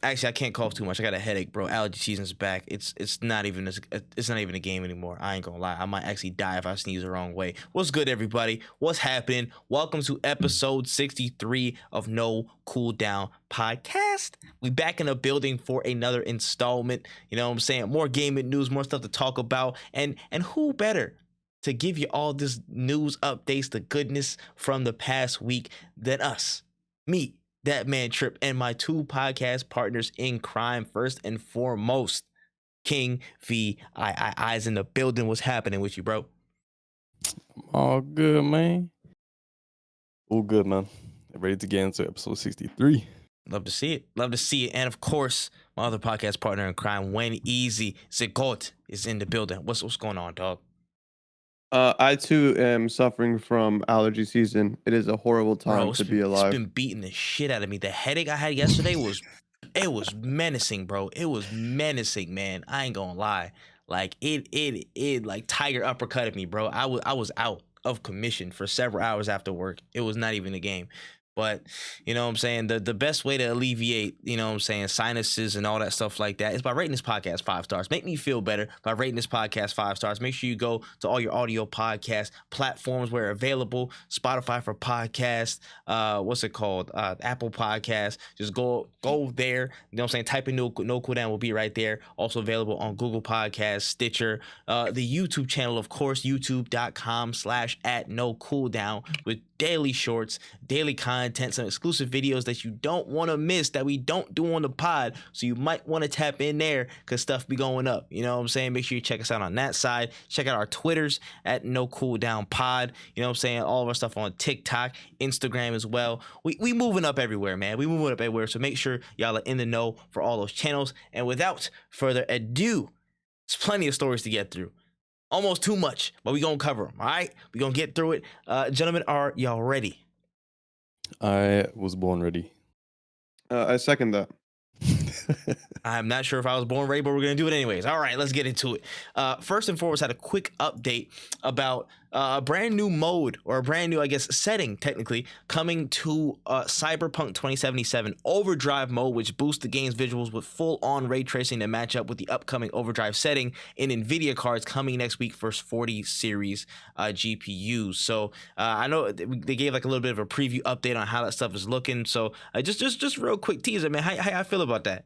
Actually, I can't cough too much. I got a headache, bro. Allergy season's back. It's not even a game anymore. I ain't gonna lie. I might actually die if I sneeze the wrong way. What's good, everybody? What's happening? Welcome to episode 63 of No Cooldown Podcast. We back in the building for another installment. You know what I'm saying? More gaming news, more stuff to talk about, and who better to give you all this news updates, the goodness from the past week than us, me, that man Tripp, and my two podcast partners in crime. First and foremost, King I's in the building. What's happening with you, bro? All good, man. All good, man. Ready to get into episode 63. Love to see it. Love to see it. And of course, my other podcast partner in crime, When Easy Zigot, is in the building. What's going on, dog? I too am suffering from allergy season. It is a horrible time to be alive. It's been beating the shit out of me. The headache I had yesterday was menacing, bro. It was menacing, man. I ain't gonna lie. Like it like tiger uppercutted me, bro. I was out of commission for several hours after work. It was not even a game. But, you know what I'm saying, the best way to alleviate, you know what I'm saying, sinuses and all that stuff like that is by rating this podcast 5 stars. Make me feel better by rating this podcast 5 stars. Make sure you go to all your audio podcast platforms where available. Spotify for podcasts. What's it called? Apple Podcasts. Just go there. You know what I'm saying? Type in No Cooldown will be right there. Also available on Google Podcasts, Stitcher, the YouTube channel, of course, youtube.com/@NoCooldown with daily shorts, daily content, some exclusive videos that you don't want to miss that we don't do on the pod. So you might want to tap in there because stuff be going up. You know what I'm saying? Make sure you check us out on that side. Check out our Twitters @NoCooldownPod. You know what I'm saying? All of our stuff on TikTok, Instagram as well. We moving up everywhere, man. We moving up everywhere. So make sure y'all are in the know for all those channels. And without further ado, there's plenty of stories to get through. Almost too much, but we gonna cover them, all right? We gonna get through it. Gentlemen, are y'all ready? I was born ready. I second that. I'm not sure if I was born ready, but we're gonna do it anyways. All right, let's get into it. First and foremost, had a quick update about a brand new mode, or a brand new, I guess, setting technically, coming to Cyberpunk 2077 Overdrive mode, which boosts the game's visuals with full-on ray tracing to match up with the upcoming Overdrive setting in NVIDIA cards coming next week for 40 series GPUs. So I know they gave like a little bit of a preview update on how that stuff is looking. So just real quick teaser, man. How I feel about that?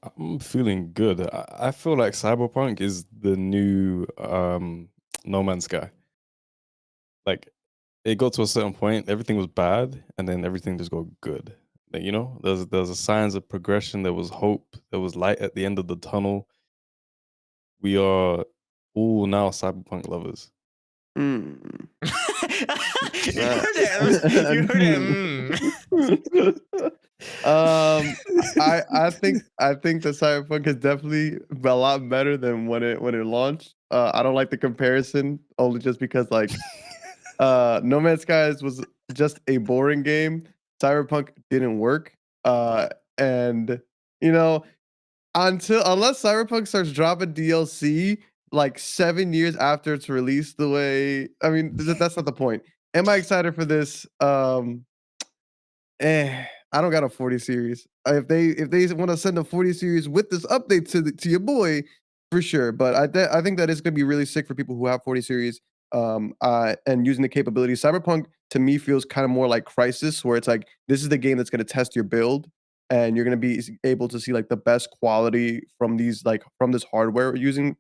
I'm feeling good. I feel like Cyberpunk is the new No Man's Sky. Like, it got to a certain point, everything was bad, and then everything just got good. Like, you know, there's a signs of progression. There was hope. There was light at the end of the tunnel. We are all now Cyberpunk lovers. Mm. You heard that? I think the Cyberpunk is definitely a lot better than when it launched. I don't like the comparison only just because like No Man's Skies was just a boring game. Cyberpunk didn't work. And you know, unless Cyberpunk starts dropping DLC like 7 years after its release, the way that's not the point. Am I excited for this? I don't got a 40 series. If they want to send a 40 series with this update to your boy, for sure. But I think that it's gonna be really sick for people who have 40 series. And using the capabilities. Cyberpunk to me feels kind of more like Crisis, where it's like this is the game that's gonna test your build, and you're gonna be able to see like the best quality from these from this hardware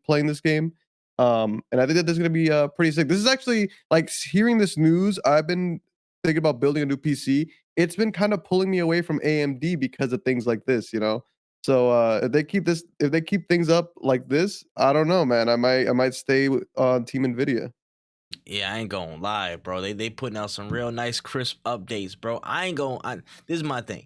playing this game. And I think that this is gonna be pretty sick. This is actually like hearing this news. I've been thinking about building a new PC. It's been kind of pulling me away from AMD because of things like this, you know. So if they keep things up like this, I don't know, man. I might stay on Team Nvidia. Yeah, I ain't gonna lie, bro. They putting out some real nice crisp updates, bro. This is my thing.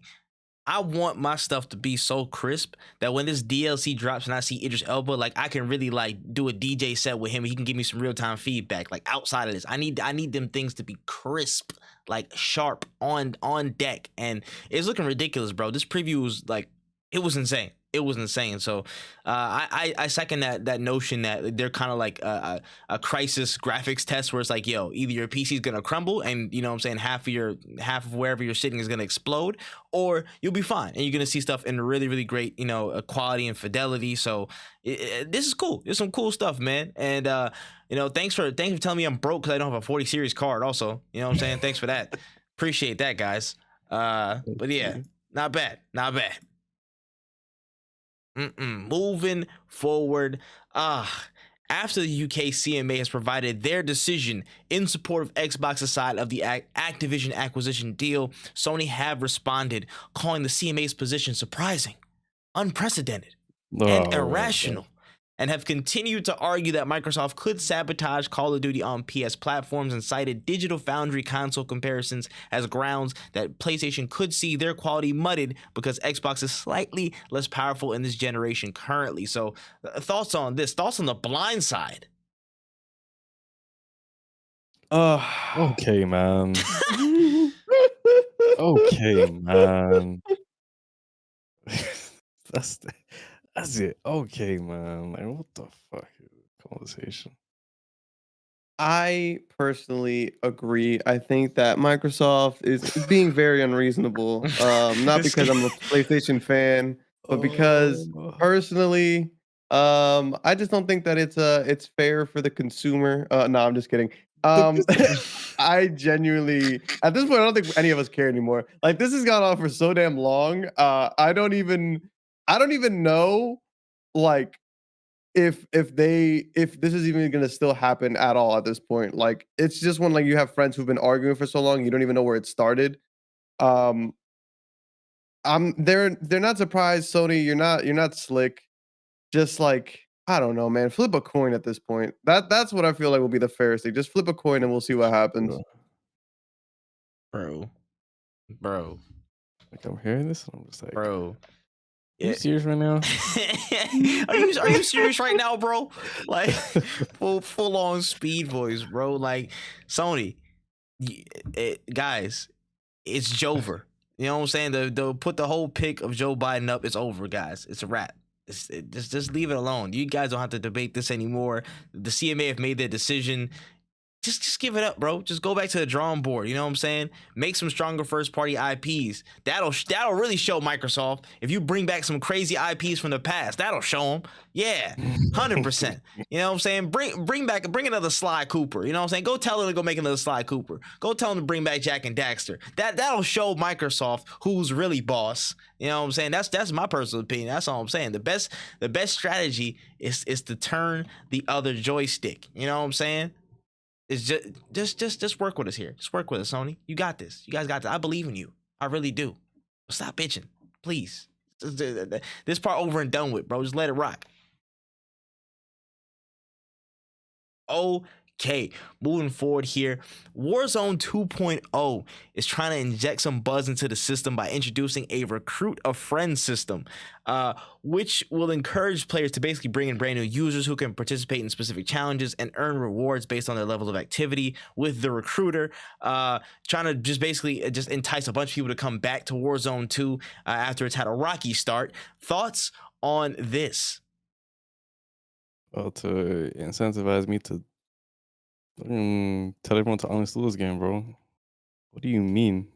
I want my stuff to be so crisp that when this DLC drops and I see Idris Elba, like I can really like do a DJ set with him. He can give me some real time feedback. Like outside of this, I need them things to be crisp, like sharp on deck. And it's looking ridiculous, bro. This preview was like, it was insane. it was insane. So I second that notion that they're kind of like a crisis graphics test where it's like, yo, either your PC is gonna crumble and you know what I'm saying half of wherever you're sitting is gonna explode, or you'll be fine and you're gonna see stuff in really really great quality and fidelity. So this is cool. There's some cool stuff, man. And thanks for telling me I'm broke because I don't have a 40 series card. Also, you know what I'm saying? Thanks for that. Appreciate that, guys. But yeah, not bad, not bad. Moving forward, after the UK CMA has provided their decision in support of Xbox's side of the Activision acquisition deal, Sony have responded, calling the CMA's position surprising, unprecedented, and irrational, and have continued to argue that Microsoft could sabotage Call of Duty on PS platforms and cited Digital Foundry console comparisons as grounds that PlayStation could see their quality mudded because Xbox is slightly less powerful in this generation currently. So, thoughts on this? Thoughts on the blind side? Okay, man. Okay, man. That's it. Okay, man. Like, what the fuck is this conversation? I personally agree. I think that Microsoft is being very unreasonable. Not This because I'm a PlayStation fan, but because Oh, personally, I just don't think that it's fair for the consumer. No, I'm just kidding. the Um, I genuinely, at this point, I don't think any of us care anymore. Like this has gone on for so damn long. I don't even know, like if this is even gonna still happen at all at this point. Like it's just when like you have friends who've been arguing for so long, you don't even know where it started. Um, they're not surprised, Sony. You're not slick. Just like I don't know, man. Flip a coin at this point. That's what I feel like will be the fairest thing. Just flip a coin and we'll see what happens. bro, bro, like I'm hearing this, and I'm just like, bro. are you Yeah. serious right now? Are you serious right now, bro? Like full on speed voice, bro. Like Sony, guys, it's Jover. You know what I'm saying? The put the whole pic of Joe Biden up. It's over, guys. It's a wrap. Just leave it alone. You guys don't have to debate this anymore. The CMA have made their decision. Just give it up, bro. Just go back to the drawing board. You know what I'm saying? Make some stronger first party IPs. That'll really show Microsoft. If you bring back some crazy IPs from the past, that'll show them. Yeah, 100%. You know what I'm saying? Bring another Sly Cooper. You know what I'm saying? Go tell them to go make another Sly Cooper. Go tell them to bring back Jak and Daxter. That'll show Microsoft who's really boss. You know what I'm saying? That's my personal opinion. That's all I'm saying. The best strategy is to turn the other joystick. You know what I'm saying? It's just work with us here. Just work with us, Sony. You got this. You guys got this. I believe in you. I really do. Stop bitching, please. This part over and done with, bro. Just let it rock. Okay, moving forward here, Warzone 2.0 is trying to inject some buzz into the system by introducing a recruit a friend system, which will encourage players to basically bring in brand new users who can participate in specific challenges and earn rewards based on their level of activity with the recruiter, trying to just basically just entice a bunch of people to come back to Warzone 2 after it's had a rocky start. Thoughts on this? Well, to incentivize me to tell everyone to uninstall this game, bro. What do you mean?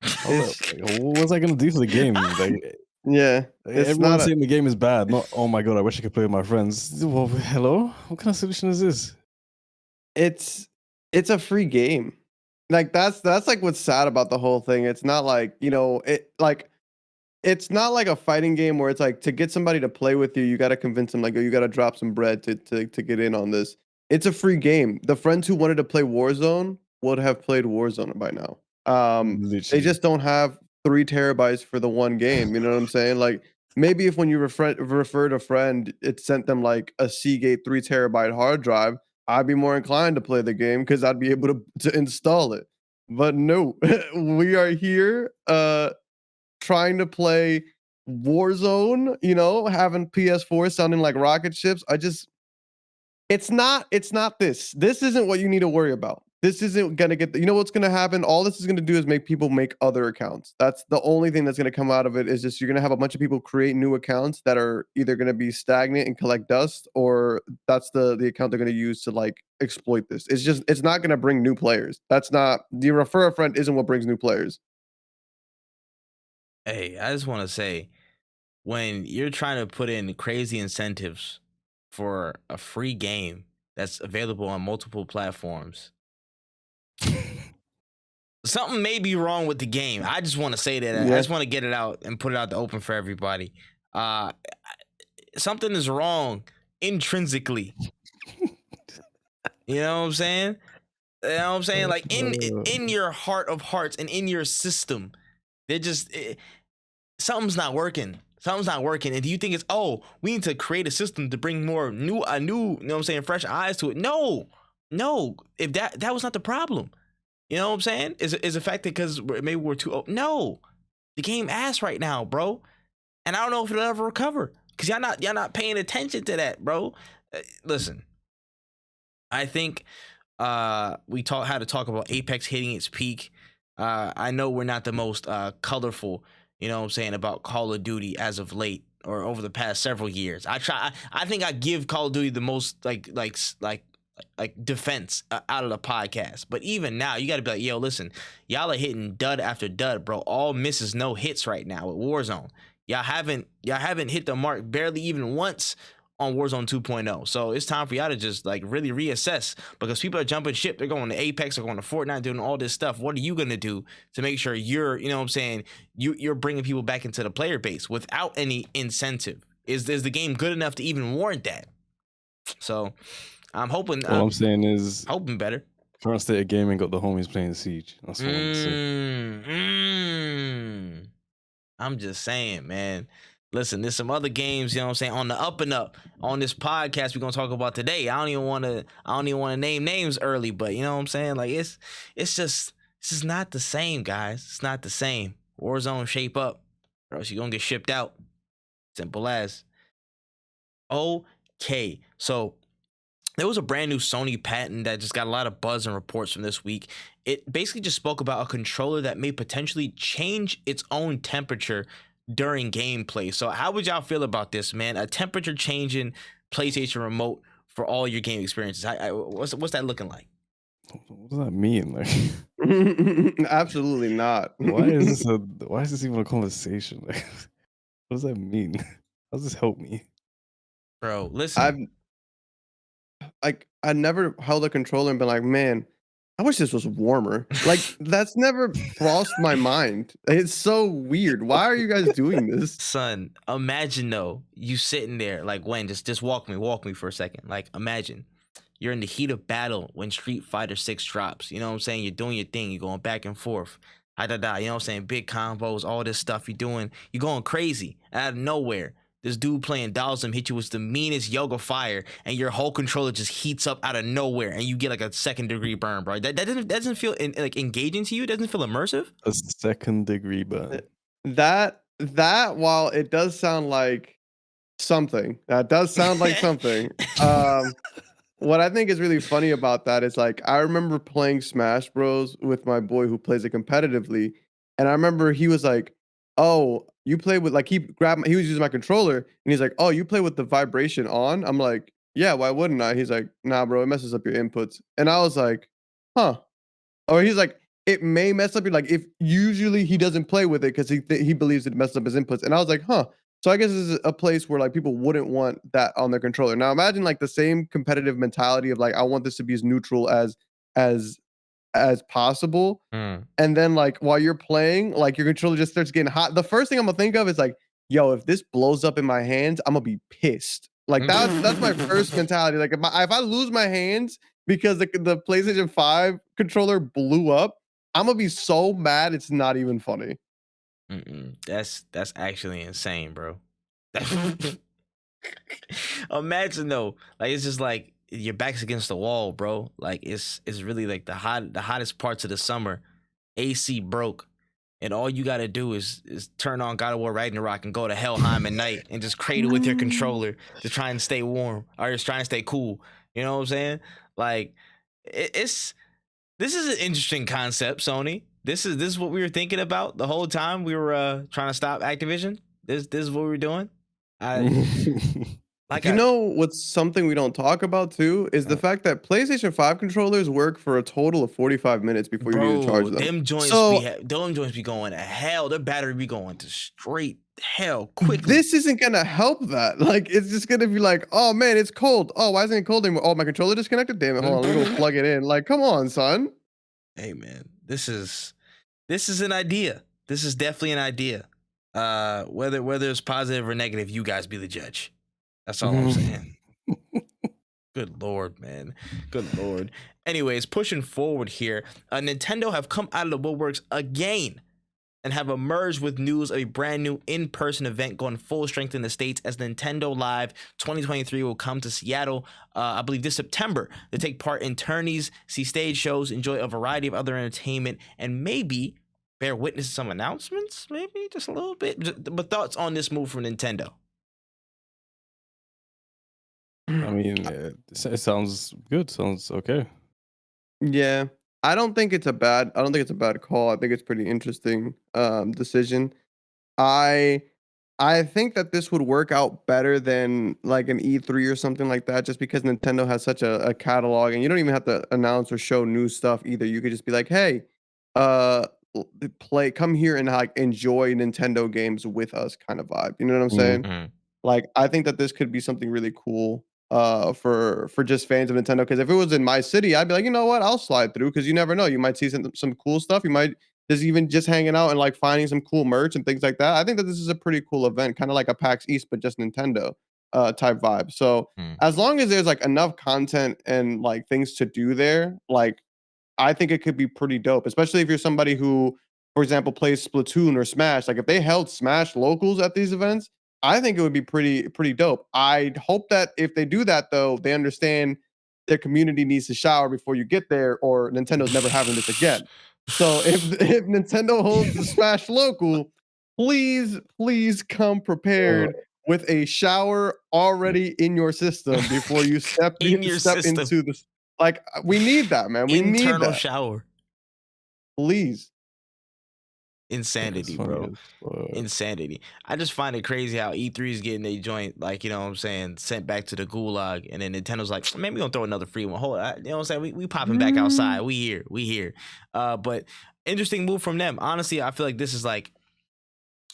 What's that gonna do for the game? Like, Yeah, it's not everyone's a. saying the game is bad. Not, oh my god, I wish I could play with my friends. Well, hello, what kind of solution is this? It's a free game. Like that's like what's sad about the whole thing. It's not like, it's not like a fighting game where it's like to get somebody to play with you, you got to convince them like, oh, you got to drop some bread to get in on this. It's a free game. The friends who wanted to play Warzone would have played Warzone by now. They Literally. just don't have 3 terabytes for the one game. You know what I'm saying? Like maybe if when you referred a friend, it sent them like a Seagate 3 terabyte hard drive, I'd be more inclined to play the game because I'd be able to install it. But no, we are here trying to play Warzone, having PS4 sounding like rocket ships. It's not this. This isn't what you need to worry about. this isn't gonna get. You know what's gonna happen? All this is gonna do is make people make other accounts. That's the only thing that's gonna come out of it. Is just you're gonna have a bunch of people create new accounts that are either gonna be stagnant and collect dust, or that's the account they're gonna use to like exploit this. It's not gonna bring new players. That's not the refer a friend isn't what brings new players. Hey, I just want to say, when you're trying to put in crazy incentives for a free game that's available on multiple platforms, something may be wrong with the game. I just want to say that. I Yeah. just want to get it out and put it out the open for everybody. Something is wrong intrinsically. You know what I'm saying? You know what I'm saying? Like in your heart of hearts and in your system, something's not working. Something's not working. And do you think it's, oh, we need to create a system to bring more new, you know what I'm saying, fresh eyes to it? No. If that was not the problem. You know what I'm saying? Is the fact that because maybe we're too old? No, the game ass right now, bro. And I don't know if it'll ever recover because y'all not paying attention to that, bro. Listen, I think we had to talk about Apex hitting its peak. I know we're not the most colorful, you know what I'm saying, about Call of Duty as of late or over the past several years. I think I give Call of Duty the most like defense out of the podcast. But even now, you got to be like, yo, listen, y'all are hitting dud after dud, bro. All misses, no hits right now with Warzone. Y'all haven't hit the mark barely even once on Warzone 2.0. So it's time for y'all to just like really reassess, because people are jumping ship. They're going to Apex, they're going to Fortnite, doing all this stuff. What are you going to do to make sure you're, you know what I'm saying, you're bringing people back into the player base without any incentive? Is the game good enough to even warrant that? So I'm hoping. All I'm saying is, hoping better. Current state of gaming got the homies playing Siege. That's what I'm saying. I'm just saying, man. Listen, there's some other games, you know what I'm saying, on the up and up on this podcast we're gonna talk about today. I don't even want to name names early, but you know what I'm saying? Like it's just not the same, guys. It's not the same. Warzone, shape up, or else you're gonna get shipped out. Simple as. Okay, so there was a brand new Sony patent that just got a lot of buzz and reports from this week. It basically just spoke about a controller that may potentially change its own temperature during gameplay. So how would y'all feel about this, man? A temperature changing PlayStation remote for all your game experiences. What's that looking like? What does that mean? Like, absolutely not. Why is this even a conversation? Like, what does that mean? How does this help me? Bro, listen. I never held a controller and been like, man, I wish this was warmer. Like, that's never crossed my mind. It's so weird. Why are you guys doing this? Son, imagine though, you sitting there, like, Wayne, just walk me for a second. Like, imagine you're in the heat of battle when Street Fighter 6 drops. You know what I'm saying? You're doing your thing, you're going back and forth. You know what I'm saying? Big combos, all this stuff you're doing. You're going crazy out of nowhere. This dude playing Dhalsim hit you with the meanest yoga fire, and your whole controller just heats up out of nowhere, and you get like a 2nd degree burn, bro. That doesn't feel like engaging to you. It doesn't feel immersive. A 2nd degree burn. That while it does sound like something, something. What I think is really funny about that is, like, I remember playing Smash Bros with my boy who plays it competitively, and I remember he was like, "Oh, you play with," like, he was using my controller, and he's like, "Oh, you play with the vibration on?" I'm like, "Yeah, why wouldn't I?" He's like, "Nah, bro, it messes up your inputs." And I was like, "Huh." Or he's like, "It may mess up your," like, if usually he doesn't play with it because he believes it messes up his inputs. And I was like, "Huh." So I guess this is a place where like people wouldn't want that on their controller. Now imagine like the same competitive mentality of like, I want this to be as neutral as as possible. And then like while you're playing, like your controller just starts getting hot. The first thing I'm gonna think of is like, yo, if this blows up in my hands, I'm gonna be pissed. Like that's my first mentality. Like if I lose my hands because the PlayStation 5 controller blew up, I'm gonna be so mad it's not even funny. That's actually insane, bro. Imagine though, like it's just like your back's against the wall, bro. Like it's really like the hottest parts of the summer. AC broke, and all you gotta do is turn on God of War Ragnarok and go to Helheim at night and just cradle with your controller to try and stay warm or just trying to stay cool. You know what I'm saying? Like it's This is an interesting concept, Sony. This is what we were thinking about the whole time we were trying to stop Activision. This is what we were doing. I like You I know what's something we don't talk about too is the fact that PlayStation 5 controllers work for a total of 45 minutes before you need to charge bro, them. them joints be going to hell. Their battery be going to straight hell quickly. This isn't gonna help that. Like, it's just gonna be like, oh man, it's cold. Oh, why isn't it cold anymore? Oh, my controller disconnected. Damn it! Hold on, let me go plug it in. Like, come on, son. Hey man, this is an idea. This is definitely an idea. Whether it's positive or negative, you guys be the judge. That's all I'm saying. Good Lord, man. Good Lord. Anyways, pushing forward here, Nintendo have come out of the woodworks again and have emerged with news of a brand new in-person event going full strength in the States as Nintendo Live 2023 will come to Seattle, I believe this September, to take part in tourneys, see stage shows, enjoy a variety of other entertainment, and maybe bear witness to some announcements, maybe just a little bit. But thoughts on this move from Nintendo? I mean, it sounds good. Sounds okay. Yeah, I don't think it's a bad. I don't think it's a bad call. I think it's pretty interesting decision. I I think that this would work out better than like an E3 or something like that, just because Nintendo has such a catalog, and you don't even have to announce or show new stuff either. You could just be like, "Hey, uh, come here and like enjoy Nintendo games with us," kind of vibe. You know what I'm saying? Mm. Like, I think that this could be something really cool, for just fans of Nintendo. Because if it was in my city, I'd be like, "You know what? I'll slide through." Because you never know. You might see some cool stuff. You might just hanging out and, like, finding some cool merch and things like that. I think that this is a pretty cool event, kinda like a PAX East, but just Nintendo, type vibe. So, Mm. as long as there's, like, enough content and, like, things to do there, like, I think it could be pretty dope, especially if you're somebody who, for example, plays Splatoon or Smash. Like if they held Smash locals at these events, I think it would be pretty dope. I hope that if they do that though, they understand their community needs to shower before you get there, or Nintendo's never having this again. So if Nintendo holds the Smash local, please come Uh, prepared with a shower already in your system before you In your step system, into the like, we need that, man. We need internal that. shower. Please. it's Insanity, funny bro. as fuck. Insanity. I just find it crazy how E3 is getting a joint, like, you know what I'm saying, sent back to the gulag, and then Nintendo's like, maybe we gonna throw another free one. Hold on, you know what I'm saying? We popping back outside. We here. But interesting move from them. Honestly, I feel like this is like,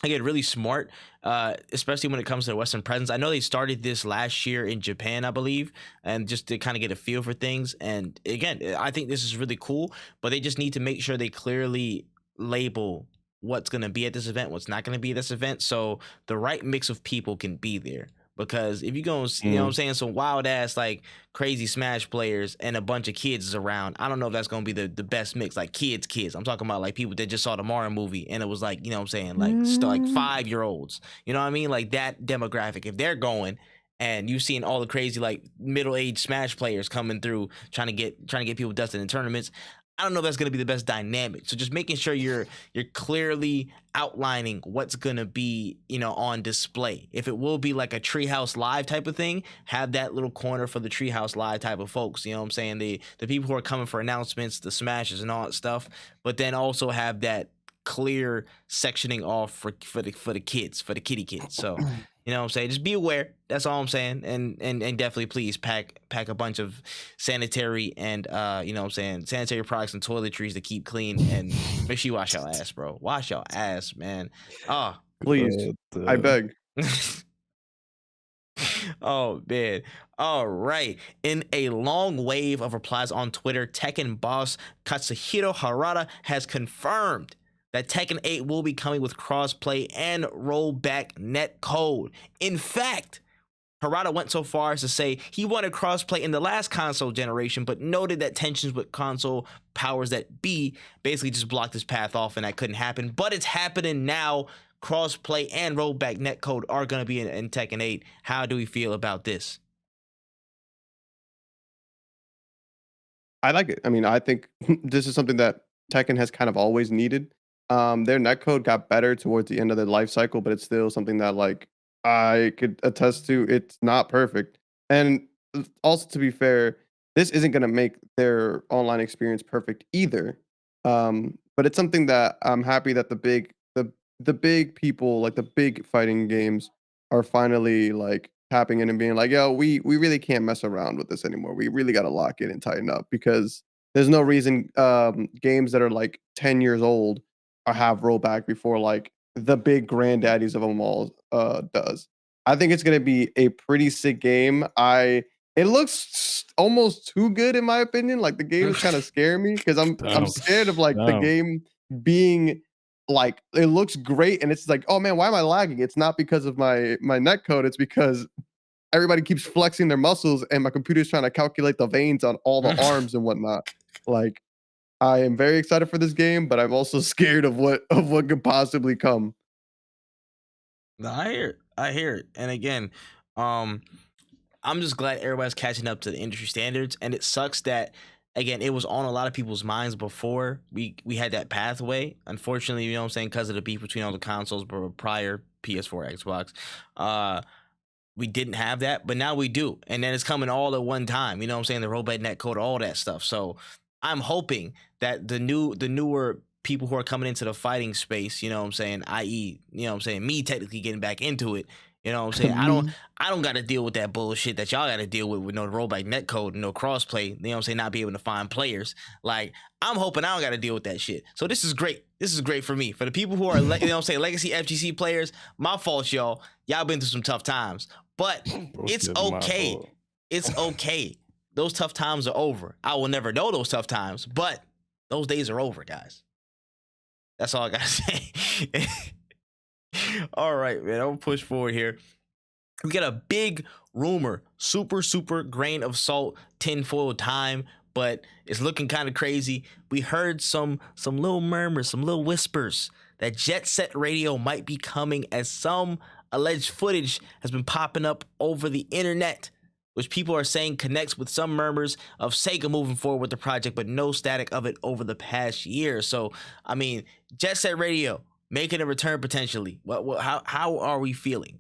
again, really smart, especially when it comes to the Western presence. I know they started this last year in Japan, I believe, and just to kind of get a feel for things. And again, I think this is really cool, but they just need to make sure they clearly label what's going to be at this event, what's not going to be at this event, so the right mix of people can be there. Because if you go, you know what I'm saying, some wild ass like crazy Smash players and a bunch of kids is around, I don't know if that's gonna be the best mix. Like kids. I'm talking about like people that just saw the Mario movie and it was like, you know what I'm saying, like still like 5-year-olds. You know what I mean? Like that demographic. If they're going and you've seen all the crazy like middle-aged Smash players coming through trying to get people dusted in tournaments, I don't know if that's going to be the best dynamic. So just making sure you're clearly outlining what's going to be, you know, on display. If it will be like a Treehouse Live type of thing, have that little corner for the Treehouse Live type of folks. You know what I'm saying? The people who are coming for announcements, the smashes and all that stuff. But then also have that clear sectioning off for the kids, for the kitty kids. So you know what I'm saying? Just be aware. That's all I'm saying. And definitely please pack a bunch of sanitary and you know what I'm saying, sanitary products and toiletries to keep clean, and make sure you wash your ass, bro. Wash your ass, man. Oh. Please. I Uh, beg. Oh man. All right. In a long wave of replies on Twitter, Tekken boss Katsuhiro Harada has confirmed that Tekken 8 will be coming with crossplay and rollback net code. In fact, Harada went so far as to say he wanted crossplay in the last console generation, but noted that tensions with console powers that be basically just blocked his path off and that couldn't happen. But it's happening now. Crossplay and rollback netcode are going to be in Tekken 8. How do we feel about this? I like it. I mean, I think this is something that Tekken has kind of always needed. Their netcode got better towards the end of their life cycle, but it's still something that like I could attest to. It's not perfect. And also to be fair, this isn't going to make their online experience perfect either. But it's something that I'm happy that the big people, like the big fighting games, are finally like tapping in and being like, yo, we really can't mess around with this anymore. We really got to lock in and tighten up, because there's no reason games that are like 10 years old have rollback before like the big granddaddies of them all does. I think it's gonna be a pretty sick game. It looks almost too good in my opinion. Like the game is kind of scaring me because I'm Damn. scared of like the Damn. game being like, it looks great and it's like, oh man, why am I lagging? It's not because of my net code. It's because everybody keeps flexing their muscles and my computer's trying to calculate the veins on all the arms and whatnot. Like, I am very excited for this game, but I'm also scared of what could possibly come. No, I hear it. I hear it. And again, um, I'm just glad everybody's catching up to the industry standards. And it sucks that, again, it was on a lot of people's minds before we had that pathway. Unfortunately, you know what I'm saying, because of the beef between all the consoles, but prior PS4, Xbox, we didn't have that, but now we do. And then it's coming all at one time. You know what I'm saying? The robot net code, all that stuff. So I'm hoping that the newer people who are coming into the fighting space, you know what I'm saying, i.e., you know what I'm saying, me technically getting back into it, you know what I'm saying, Me. I don't got to deal with that bullshit that y'all got to deal with no rollback net code, no crossplay, you know what I'm saying, not be able to find players. Like, I'm hoping I don't got to deal with that shit. So this is great. This is great for me. For the people who are, you know what I'm saying, legacy FGC players, my fault, y'all. Y'all been through some tough times. But it's okay. It's okay. Those tough times are over. I will never know those tough times, but those days are over, guys. That's all I gotta say. All right, man. I'm gonna push forward here. We got a big rumor, super grain of salt, tinfoil time, but it's looking kind of crazy. We heard some little murmurs, some little whispers that Jet Set Radio might be coming, as some alleged footage has been popping up over the internet, which people are saying connects with some murmurs of Sega moving forward with the project, but no static of it over the past year. So, I mean, Jet Set Radio making a return potentially. How are we feeling?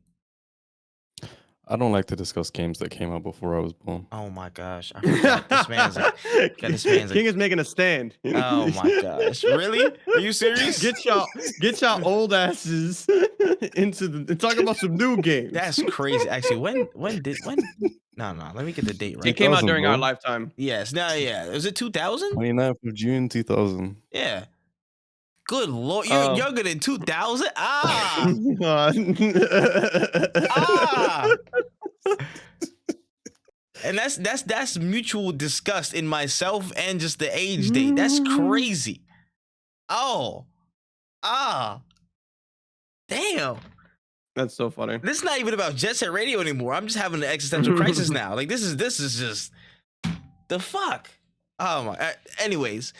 I don't like to discuss games that came out before I was born. Oh my gosh, I forgot. This man's King is making a stand. Oh my gosh, really? Are you serious? Get y'all old asses into the talk about some new games. That's crazy. Actually, when? No, let me get the date right. It came out 2000, during our bro. lifetime. Yes, yeah. Was it 2000? 29th of June 2000. Yeah. Good lord, you're younger than 2000. Ah. And that's mutual disgust in myself and just the age date. That's crazy. Oh. Damn. That's so funny. This is not even about Jet Set Radio anymore. I'm just having an existential crisis now. Like, this is just the fuck. Oh my. Anyways,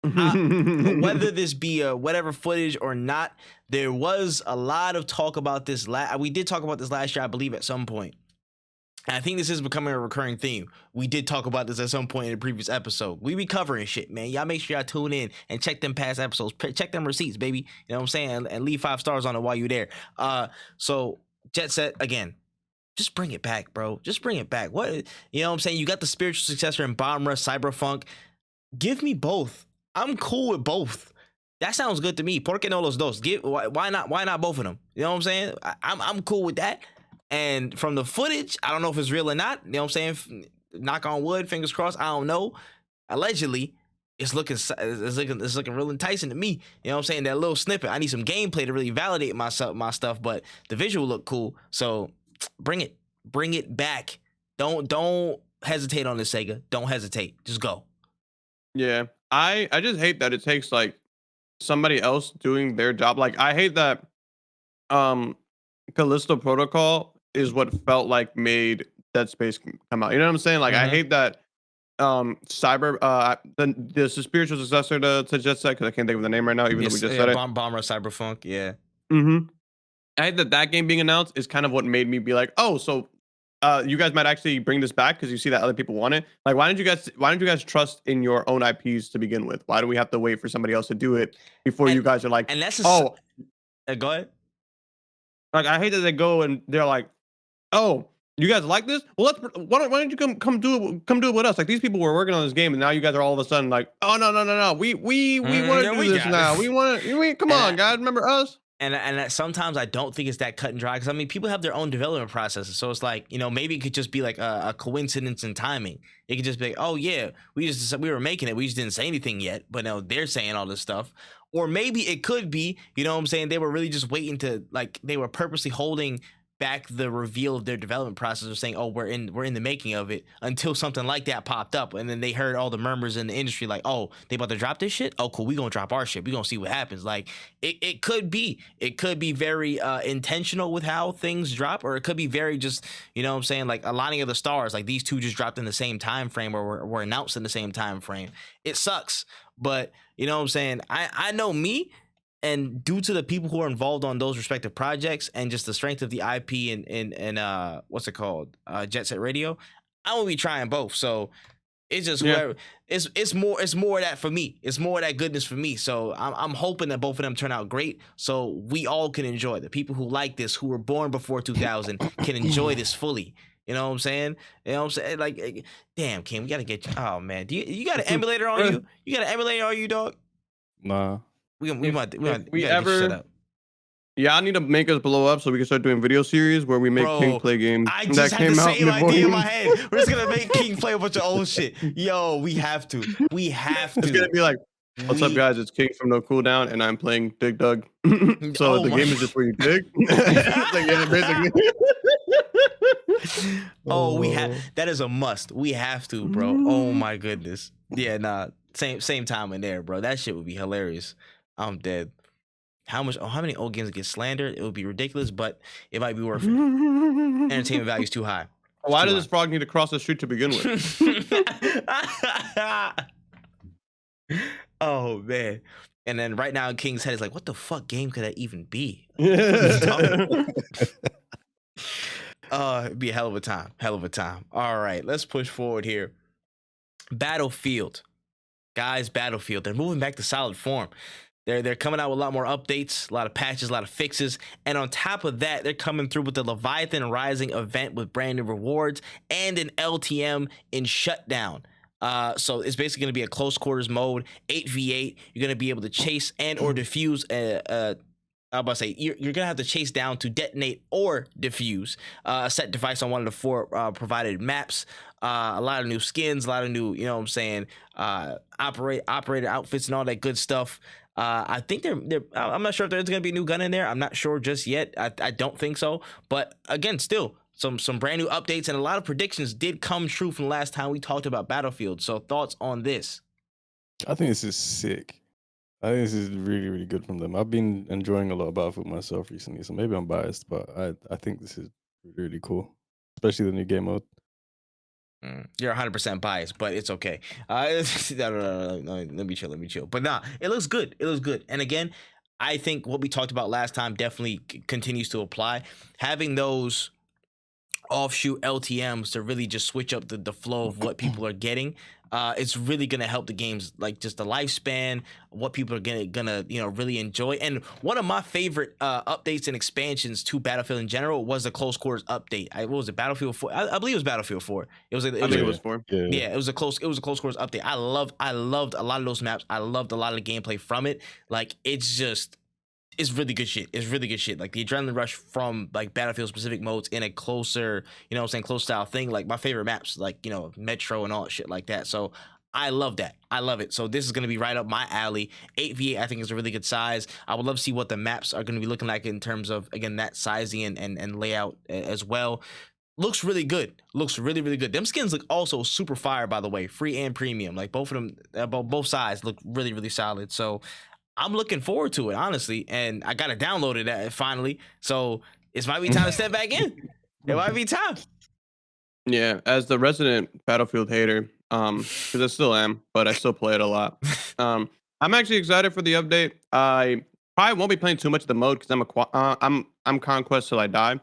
whether this be whatever footage or not, there was a lot of talk about this. We did talk about this last year, I believe, at some point. And I think this is becoming a recurring theme. We did talk about this at some point in a previous episode. We be covering shit, man. Y'all make sure y'all tune in and check them past episodes. Check them receipts, baby. You know what I'm saying? And leave 5 stars on it while you're there. So Jet Set, again, just bring it back, bro. Just bring it back. What, you know what I'm saying? You got the spiritual successor in Bomb Rush, Cyberpunk. Give me both. I'm cool with both. That sounds good to me. Por qué no los dos? Why not both of them? You know what I'm saying? I'm cool with that. And from the footage, I don't know if it's real or not. You know what I'm saying? Knock on wood, fingers crossed. I don't know. Allegedly, it's looking real enticing to me. You know what I'm saying? That little snippet. I need some gameplay to really validate my stuff, but the visual look cool. So bring it back. Don't hesitate on this, Sega. Don't hesitate. Just go. Yeah, I just hate that it takes like somebody else doing their job. Like, I hate that Callisto Protocol is what felt like made Dead Space come out. You know what I'm saying? Like, I hate that the spiritual successor to Jet Set, because I can't think of the name right now, even though we just said it. Bomber Cyberpunk, yeah. I hate that game being announced is kind of what made me be like, oh, so you guys might actually bring this back because you see that other people want it. Like, why don't you guys trust in your own IPs to begin with? Why do we have to wait for somebody else to do it before you guys are like, and that's go ahead. Like, I hate that they go and they're like, oh, You guys like this? Well, why don't you come do it with us? Like these people were working on this game, and now you guys are all of a sudden like, oh no, we want Yeah, to do we this got it. now. We come And on, guys, remember us? and sometimes I don't think it's that cut and dry, because I mean people have their own development processes, so it's like, you know, maybe it could just be like a coincidence in timing. It could just be like, oh yeah, we were making it, we just didn't say anything yet, but now they're saying all this stuff. Or maybe it could be, you know what I'm saying, they were really just waiting to, like, they were purposely holding back the reveal of their development process, of saying, oh, we're in the making of it, until something like that popped up, and then they heard all the murmurs in the industry like, oh, they about to drop this shit, oh cool, we gonna drop our shit, we gonna see what happens. Like it could be very intentional with how things drop, or it could be very just, you know what I'm saying, like aligning of the stars, like these two just dropped in the same time frame, or were announced in the same time frame. It sucks, but you know what I'm saying, I know me. And due to the people who are involved on those respective projects, and just the strength of the IP and what's it called, Jet Set Radio, I will be trying both. So it's just whoever. It's more of that for me. It's more of that goodness for me. So I'm hoping that both of them turn out great, so we all can enjoy. The people who like this, who were born before 2000, can enjoy this fully. You know what I'm saying? You know what I'm saying? Like, damn, King, we gotta get you. Oh man, you got an emulator on you? You got an emulator on you, dog? Nah. We gotta If we get you set up. Yeah, I need to make us blow up so we can start doing video series where we make King play games I that just had came the out same before idea in my head. We're just gonna make King play a bunch of old shit. Yo, we have to. We have to. It's gonna be like, what's up, guys? It's King from No Cooldown, and I'm playing Dig Dug. So Oh the my game is just where you dig. It's like, yeah, basically. Oh, we have. That is a must. We have to, bro. Oh my goodness. Yeah, nah. Same time in there, bro. That shit would be hilarious. I'm dead. How many old games get slandered? It would be ridiculous, but it might be worth it. Entertainment value is too high. Why does this frog need to cross the street to begin with? Oh man. And then right now King's head is like, what the fuck game could that even be? It'd be a hell of a time. Hell of a time. All right, let's push forward here. Battlefield. Guys, Battlefield. They're moving back to solid form. They're coming out with a lot more updates, a lot of patches, a lot of fixes, and on top of that, they're coming through with the Leviathan Rising event with brand new rewards and an LTM in Shutdown. So it's basically going to be a close quarters mode, 8v8. You're going to be able to chase and or defuse I'm about to say you're gonna have to chase down to detonate or defuse a set device on one of the four provided maps. A lot of new skins, a lot of new, you know what I'm saying, operator outfits and all that good stuff. I think I'm not sure if there's gonna be a new gun in there. I'm not sure just yet. I don't think so. But again, still some brand new updates, and a lot of predictions did come true from the last time we talked about Battlefield. So thoughts on this? I think this is sick. I think this is really, really good from them. I've been enjoying a lot of Battlefield myself recently, so maybe I'm biased, but I think this is really cool, especially the new game mode. You're 100% biased, but it's okay. No, let me chill. But nah, it looks good. It looks good. And again, I think what we talked about last time definitely continues to apply. Having those offshoot LTMs to really just switch up the flow of what people are getting, it's really gonna help the games, like just the lifespan, what people are gonna really enjoy. And one of my favorite updates and expansions to Battlefield in general was the close quarters update. What was it, Battlefield 4? I believe it was Battlefield 4. I think it was 4. Yeah, it was a close quarters update. I loved a lot of those maps. I loved a lot of the gameplay from it. Like it's really good shit. It's really good shit. Like the adrenaline rush from like Battlefield specific modes in a closer, you know what I'm saying, close style thing. Like my favorite maps, like, you know, Metro and all that shit like that. So I love that. I love it. So this is going to be right up my alley. 8v8 I think is a really good size. I would love to see what the maps are going to be looking like in terms of, again, that sizing and layout as well. Looks really good. Looks really good. Them skins look also super fire, by the way, free and premium. Like both of them, both sides look really solid. So I'm looking forward to it, honestly, and I got to download it finally. So it might be time to step back in. It might be time. Yeah, as the resident Battlefield hater, because I still am, but I still play it a lot. I'm actually excited for the update. I probably won't be playing too much of the mode because I'm Conquest till I die.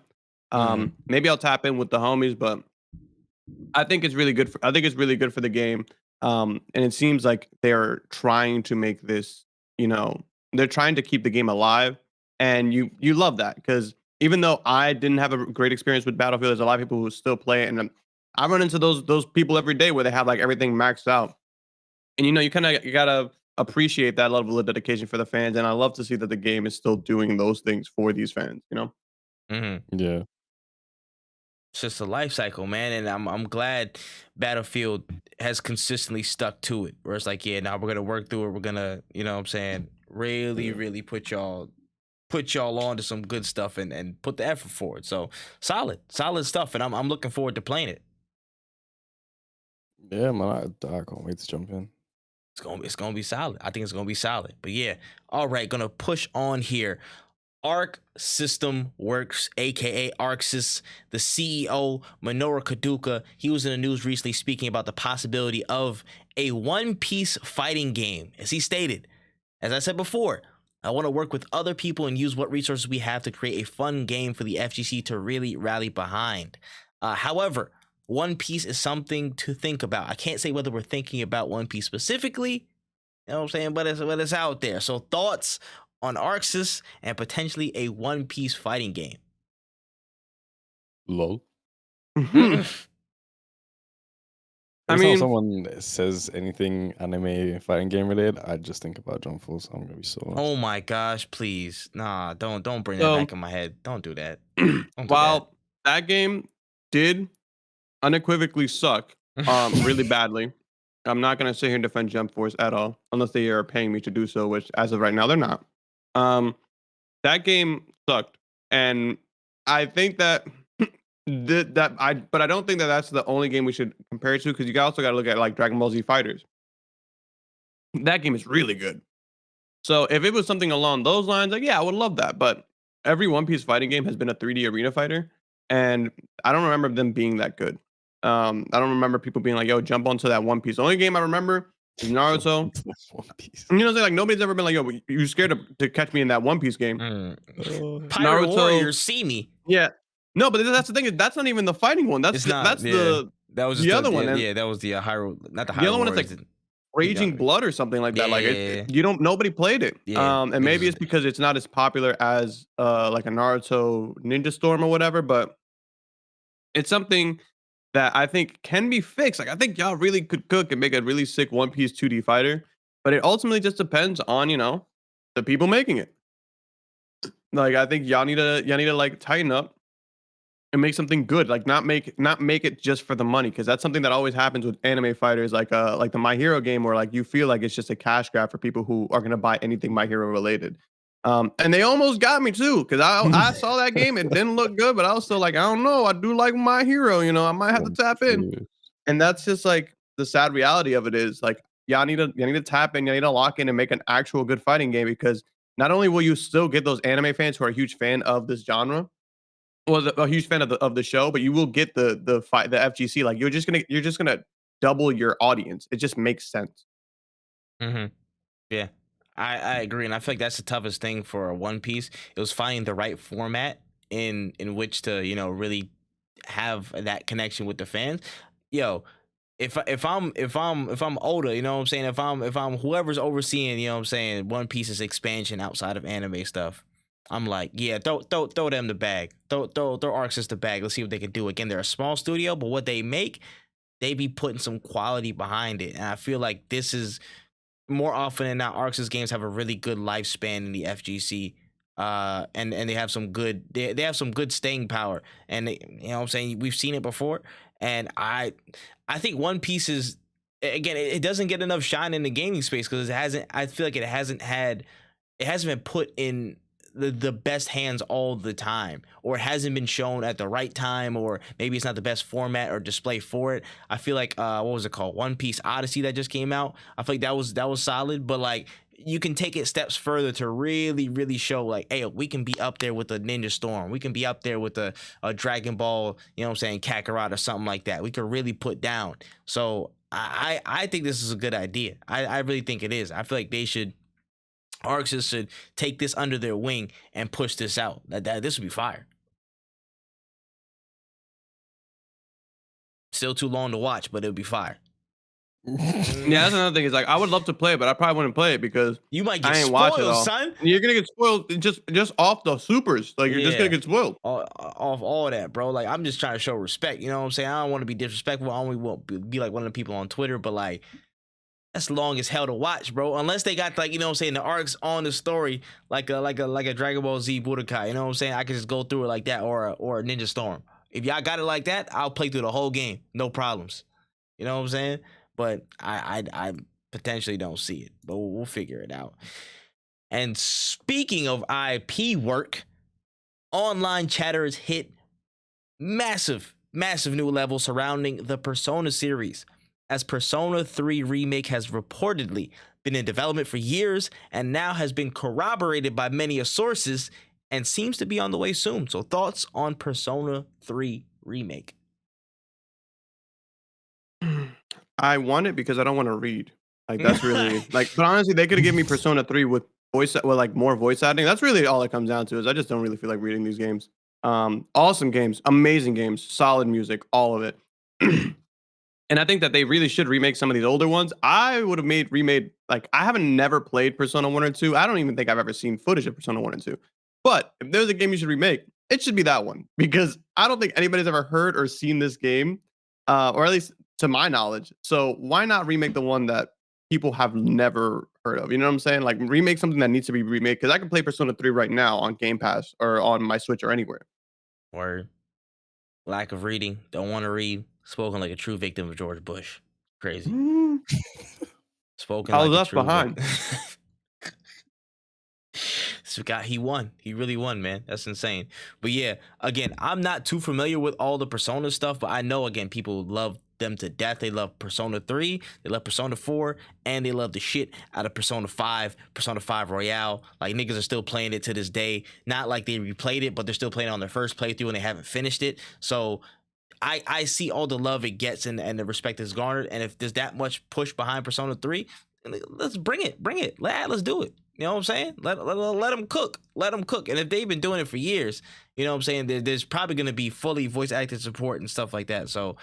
Maybe I'll tap in with the homies, but I think it's really good. I think it's really good for the game. And it seems like they're trying to make this, you know, they're trying to keep the game alive, and you love that because even though I didn't have a great experience with Battlefield, there's a lot of people who still play it, and I run into those people every day where they have like everything maxed out, and you gotta appreciate that level of dedication for the fans, and I love to see that the game is still doing those things for these fans. You know. Mhm. Yeah. It's just a life cycle, man, and I'm glad Battlefield has consistently stuck to it. Where it's like, yeah, now we're gonna work through it. We're gonna, you know what I'm saying, really, Yeah. really put y'all on to some good stuff and put the effort forward. So solid stuff, and I'm looking forward to playing it. Yeah, man. I can't wait to jump in. It's gonna be solid. I think it's gonna be solid. But yeah, all right, gonna push on here. Arc System Works, aka Arxis, the CEO, Minoru Kaduka, he was in the news recently speaking about the possibility of a One Piece fighting game. As he stated, as I said before, I want to work with other people and use what resources we have to create a fun game for the FGC to really rally behind. However, One Piece is something to think about. I can't say whether we're thinking about One Piece specifically, you know what I'm saying? But it's out there. So thoughts on Arxis and potentially a One Piece fighting game. Lol. Mhm. I Every time mean, someone says anything anime fighting game related, I just think about Jump Force. I'm gonna be so honest. Oh my gosh, please. Nah, don't bring that so back in my head. Don't do that. Don't do that. while that game did unequivocally suck, really badly. I'm not gonna sit here and defend Jump Force at all, unless they are paying me to do so, which as of right now they're not. Um, that game sucked, and I think that but I don't think that that's the only game we should compare it to because you also got to look at like Dragon Ball Z Fighters. That game is really good. So if it was something along those lines, like yeah, I would love that. But every One Piece fighting game has been a 3D arena fighter, and I don't remember them being that good. I don't remember people being like, "Yo, jump onto that One Piece." The only game I remember is Jump Naruto. into One Piece. You know, what I'm saying? Like nobody's ever been like, "Yo, you scared to catch me in that One Piece game." Mm. Uh, Pirate Naruto, Warriors, see me. yeah, no, but that's the thing is that's not even the fighting one. It's not. That's Yeah, that was just the other one, yeah, and yeah, that was the Hyrule, not the the Hyrule other one is Warriors. like Raging Blood or something like that. Like Yeah, you don't nobody played it. yeah. And It maybe was it's because it's not as popular as like a Naruto Ninja Storm or whatever, but it's something that I think can be fixed. Like I think y'all really could cook and make a really sick One Piece 2D fighter, but it ultimately just depends on, the people making it. Like I think y'all need to like tighten up and make something good. Like not make it just for the money because that's something that always happens with anime fighters like the My Hero game where like you feel like it's just a cash grab for people who are gonna buy anything My Hero related. And they almost got me too because I saw that game. It didn't look good, but I was still like, I don't know. I do like My Hero. I might have to I'm tap in. serious. And that's just like the sad reality of it is like y'all need to tap in. You need to lock in and make an actual good fighting game because not only will you still get those anime fans who are a huge fan of this genre was a huge fan of the show, but you will get the FGC. Like you're just gonna double your audience. It just makes sense. hmm yeah. I agree, and I feel like that's the toughest thing for a One Piece. It was finding the right format in which to really have that connection with the fans. Yo, if I'm older, you know what I'm saying. If I'm whoever's overseeing, you know what I'm saying, One Piece's expansion outside of anime stuff, I'm like, yeah, throw them the bag, throw Arxis the bag. Let's see what they can do. Again, they're a small studio, but what they make, they be putting some quality behind it, and I feel like this is more often than not, Arxis games have a really good lifespan in the FGC. And they have some good they have some good staying power. And you know what I'm saying? We've seen it before. And I think One Piece is again, it doesn't get enough shine in the gaming space because I feel like it hasn't been put in the best hands all the time, or it hasn't been shown at the right time, or maybe it's not the best format or display for it. I feel like what was it called, One Piece Odyssey, that just came out. I feel like that was solid, but like you can take it steps further to really show like, hey, we can be up there with the Ninja Storm, we can be up there with a Dragon Ball, you know what I'm saying, Kakarot or something like that. We could really put down. So I think this is a good idea. I really think it is. I feel like Arxis should take this under their wing and push this out. That this would be fire. Still too long to watch, but it would be fire. Yeah, that's another thing. Is like I would love to play it, but I probably wouldn't play it because You might get I ain't watch it spoiled, all. son. And you're gonna get spoiled just off the supers. Like you're just gonna Yeah. get spoiled. Off all that, bro. Like, I'm just trying to show respect. You know what I'm saying? I don't want to be disrespectful. I only want to be like one of the people on Twitter, but like, that's long as hell to watch, bro. Unless they got like, you know what I'm saying, the arcs on the story, like a Dragon Ball Z Budokai. You know what I'm saying? I can just go through it like that, or a Ninja Storm. If y'all got it like that, I'll play through the whole game, no problems. You know what I'm saying? But I potentially don't see it, but we'll figure it out. And speaking of IP work, online chatters hit massive new levels surrounding the Persona series, as Persona 3 Remake has reportedly been in development for years and now has been corroborated by many sources and seems to be on the way soon. So thoughts on Persona 3 Remake? I want it because I don't want to read. Like that's really like. But honestly, they could have given me Persona 3 with like more voice acting. That's really all it comes down to. Is I just don't really feel like reading these games. Awesome games, amazing games, solid music, all of it. And I think that they really should remake some of these older ones. I would have remade like I haven't never played Persona 1 or 2. I don't even think I've ever seen footage of Persona 1 and 2. But if there's a game you should remake, it should be that one because I don't think anybody's ever heard or seen this game, or at least to my knowledge. So why not remake the one that people have never heard of? You know what I'm saying? Like remake something that needs to be remade because I can play Persona 3 right now on Game Pass or on my Switch or anywhere. Word. Lack of reading, don't want to read. Spoken like a true victim of George Bush. Crazy. Spoken I was like a left true behind. This guy, he won. He really won, man. That's insane. But yeah, again, I'm not too familiar with all the Persona stuff, but I know, again, people love them to death. They love Persona 3, they love Persona 4, and they love the shit out of Persona 5, Persona 5 Royale. Like, niggas are still playing it to this day. Not like they replayed it, but they're still playing it on their first playthrough and they haven't finished it. So I see all the love it gets and the respect it's garnered. And if there's that much push behind Persona 3, let's bring it. Let's do it. You know what I'm saying? Let them cook. Let them cook. And if they've been doing it for years, you know what I'm saying? There's probably going to be fully voice acted support and stuff like that. So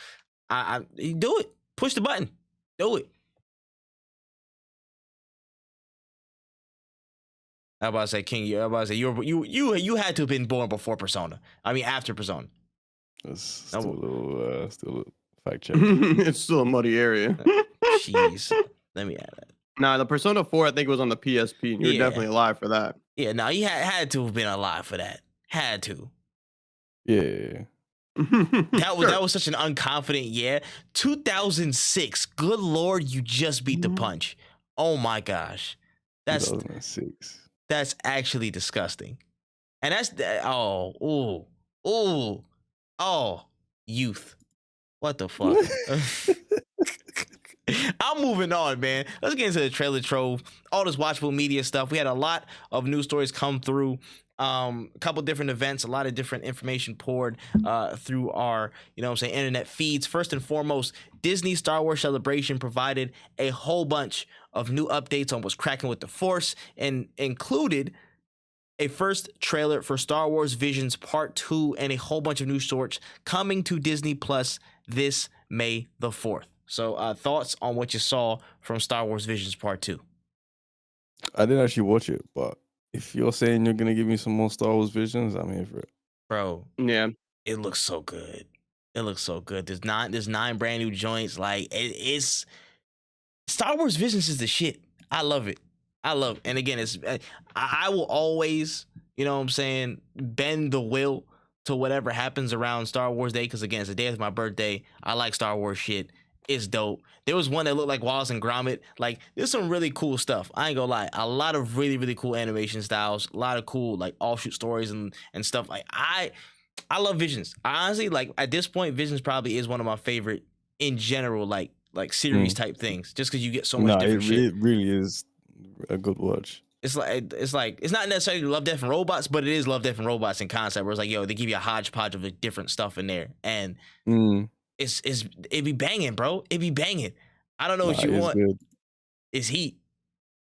I do it. Push the button. Do it. I about to say, King. I about to say you had to have been born before Persona. I mean, after Persona. That's still a fact check. It's still a muddy area. Jeez. Let me add that. Nah, the Persona 4, I think, was on the PSP, and you were definitely alive for that. Yeah, no, he had to have been alive for that. Had to. Yeah. That was such an unconfident yeah. 2006. Good Lord, you just beat the punch. Oh my gosh. That's 2006. That's actually disgusting. And that's youth. What the fuck? I'm moving on, man. Let's get into the trailer trove. All this watchable media stuff. We had a lot of news stories come through. A couple different events, a lot of different information poured through our, you know what I'm saying, internet feeds. First and foremost, Disney Star Wars Celebration provided a whole bunch of new updates on what's cracking with the Force and included a first trailer for Star Wars Visions Part 2 and a whole bunch of new shorts coming to Disney Plus this May the 4th. So thoughts on what you saw from Star Wars Visions Part 2? I didn't actually watch it, but if you're saying you're going to give me some more Star Wars Visions, I'm here for it. Bro, yeah, it looks so good. It looks so good. There's nine brand new joints. Like, it's Star Wars Visions is the shit. I love it. And again, I will always, you know what I'm saying, bend the will to whatever happens around Star Wars Day, because again, it's the day of my birthday. I like Star Wars shit. It's dope. There was one that looked like Wallace and Gromit. Like, there's some really cool stuff. I ain't gonna lie. A lot of really, really cool animation styles. A lot of cool, like, offshoot stories and stuff. Like, I love Visions. I honestly, like, at this point, Visions probably is one of my favorite in general, like series type things. Just because you get so much different shit. It really is a good watch. It's not necessarily Love, Death, and Robots, but it is Love, Death, and Robots in concept, where it's like, yo, they give you a hodgepodge of like, different stuff in there, and it be banging, bro. It be banging. I don't know what you want. Good. It's heat.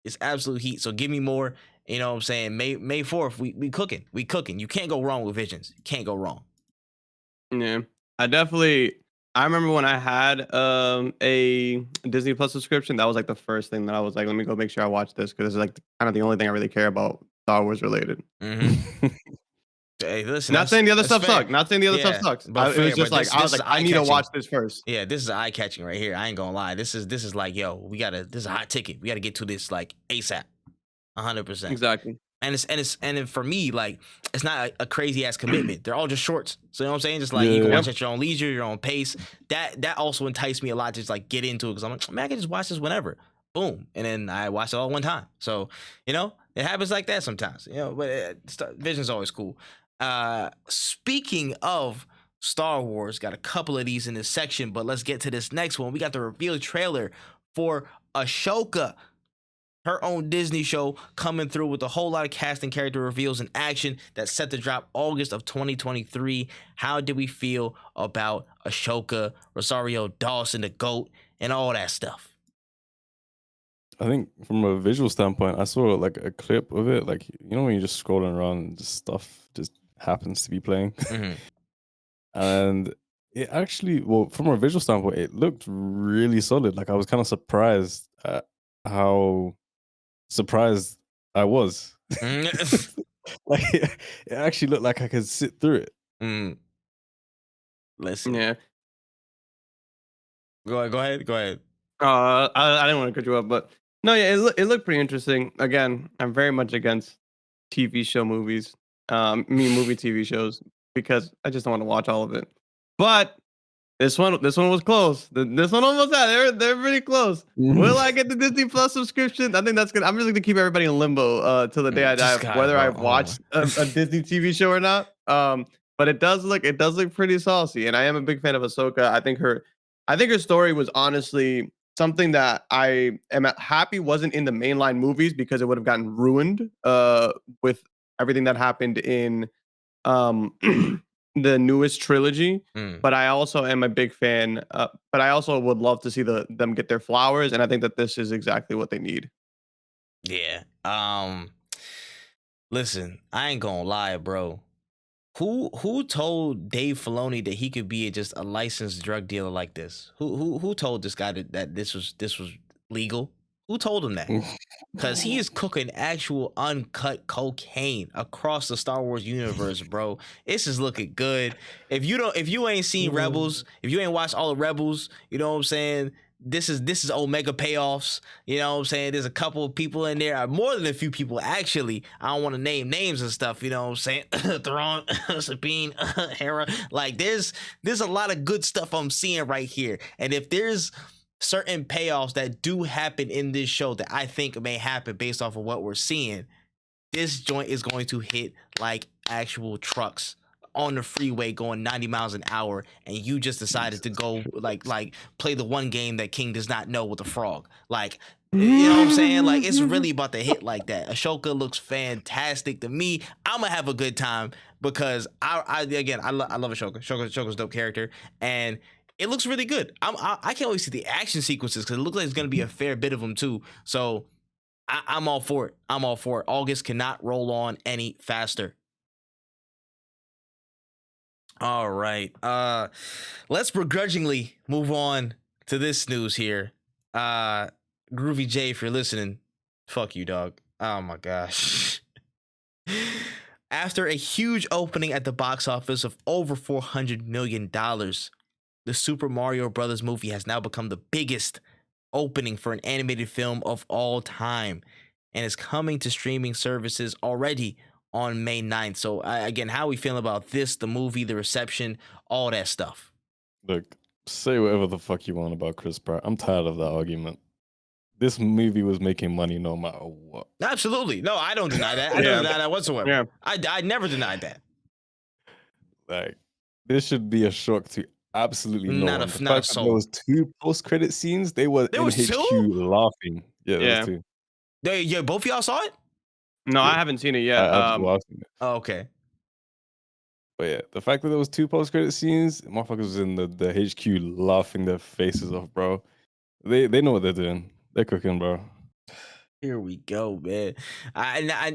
It's absolute heat. So give me more. You know what I'm saying? May 4th, we cooking. We cooking. You can't go wrong with Visions. You can't go wrong. Yeah, I definitely I remember when I had a Disney Plus subscription, that was like the first thing that I was like, let me go make sure I watch this because it's like kind of the only thing I really care about Star Wars related. Mm-hmm. Hey, listen, Not saying the other that's stuff fair. sucked. Not saying the other stuff Yeah, sucks. but It was fair. just But like I was this is like, I eye need to catching. watch this first. Yeah, this is eye catching right here. I ain't gonna lie. This is like, yo, this is a hot ticket. We got to get to this like ASAP, 100%. Exactly. And for me, like, it's not a crazy ass commitment. They're all just shorts. So you know what I'm saying? Just like Yeah. you can Yep. watch at your own leisure, your own pace. That also enticed me a lot to just like get into it because I'm like, man, I can just watch this whenever. Boom, and then I watch it all one time. So you know, it happens like that sometimes. You know, but Vision's always cool. Speaking of Star Wars, got a couple of these in this section, but let's get to this next one. We got the reveal trailer for Ahsoka, her own Disney show, coming through with a whole lot of cast and character reveals and action that's set to drop August of 2023. How did we feel about Ahsoka, Rosario Dawson, the GOAT, and all that stuff? I think from a visual standpoint, I saw like a clip of it. Like, you know, when you're just scrolling around and just stuff just happens to be playing. Mm-hmm. And it actually, well, from a visual standpoint, it looked really solid. Like, I was kind of surprised at how surprised I was. Like, it actually looked like I could sit through it. Listen. Yeah. Go ahead. I didn't want to cut you up, but no, yeah, it looked pretty interesting. Again, I'm very much against TV show movies, movie TV shows, because I just don't want to watch all of it. But this one was close. This one almost had. They're pretty close. Will I get the Disney Plus subscription? I think that's good. I'm really gonna keep everybody in limbo till the day I die, whether I watch a Disney TV show or not. But it does look pretty saucy, and I am a big fan of Ahsoka. I think her story was honestly something that I am happy wasn't in the mainline movies because it would have gotten ruined with everything that happened in the newest trilogy. But I also am a big fan. But I also would love to see them get their flowers, and I think that this is exactly what they need. Yeah. Listen, I ain't gonna lie, bro. Who told Dave Filoni that he could be just a licensed drug dealer like this? Who told this guy that this was legal? Who told him that? Because he is cooking actual uncut cocaine across the Star Wars universe, bro. This is looking good. If you ain't seen Rebels, if you ain't watched all the Rebels, you know what I'm saying? This is Omega payoffs. You know what I'm saying? There's a couple of people in there, more than a few people actually. I don't want to name names and stuff. You know what I'm saying? Thrawn, Sabine, Hera. Like there's a lot of good stuff I'm seeing right here. And if there's certain payoffs that do happen in this show that I think may happen based off of what we're seeing, this joint is going to hit like actual trucks on the freeway going 90 miles an hour, and you just decided to go like play the one game that King does not know with the frog. Like, you know what I'm saying? Like, it's really about to hit like that. Ashoka looks fantastic to me. I'm gonna have a good time because I love Ashoka. Ashoka's a dope character, and it looks really good. I can't wait to see the action sequences because it looks like it's gonna be a fair bit of them too. So I'm all for it. August cannot roll on any faster. All right. Let's begrudgingly move on to this news here. Groovy J, if you're listening, fuck you, dog. Oh my gosh. After a huge opening at the box office of over $400 million, the Super Mario Brothers movie has now become the biggest opening for an animated film of all time and is coming to streaming services already on May 9th. So again, how are we feeling about this, the movie, the reception, all that stuff? Look, say whatever the fuck you want about Chris Pratt. I'm tired of that argument. This movie was making money no matter what. Absolutely. No, I don't deny that. I don't deny that whatsoever. Yeah. I never denied that. Like, this should be a shock to absolutely no one. The fact that there was 2 post-credit scenes, they were in HQ laughing. Yeah, there was 2. Yeah, both of y'all saw it? No, I haven't seen it yet. I've seen it. Oh, okay. But yeah, the fact that there was 2 post-credit scenes, motherfuckers was in the HQ laughing their faces off, bro. They know what they're doing. They're cooking, bro. Here we go, man.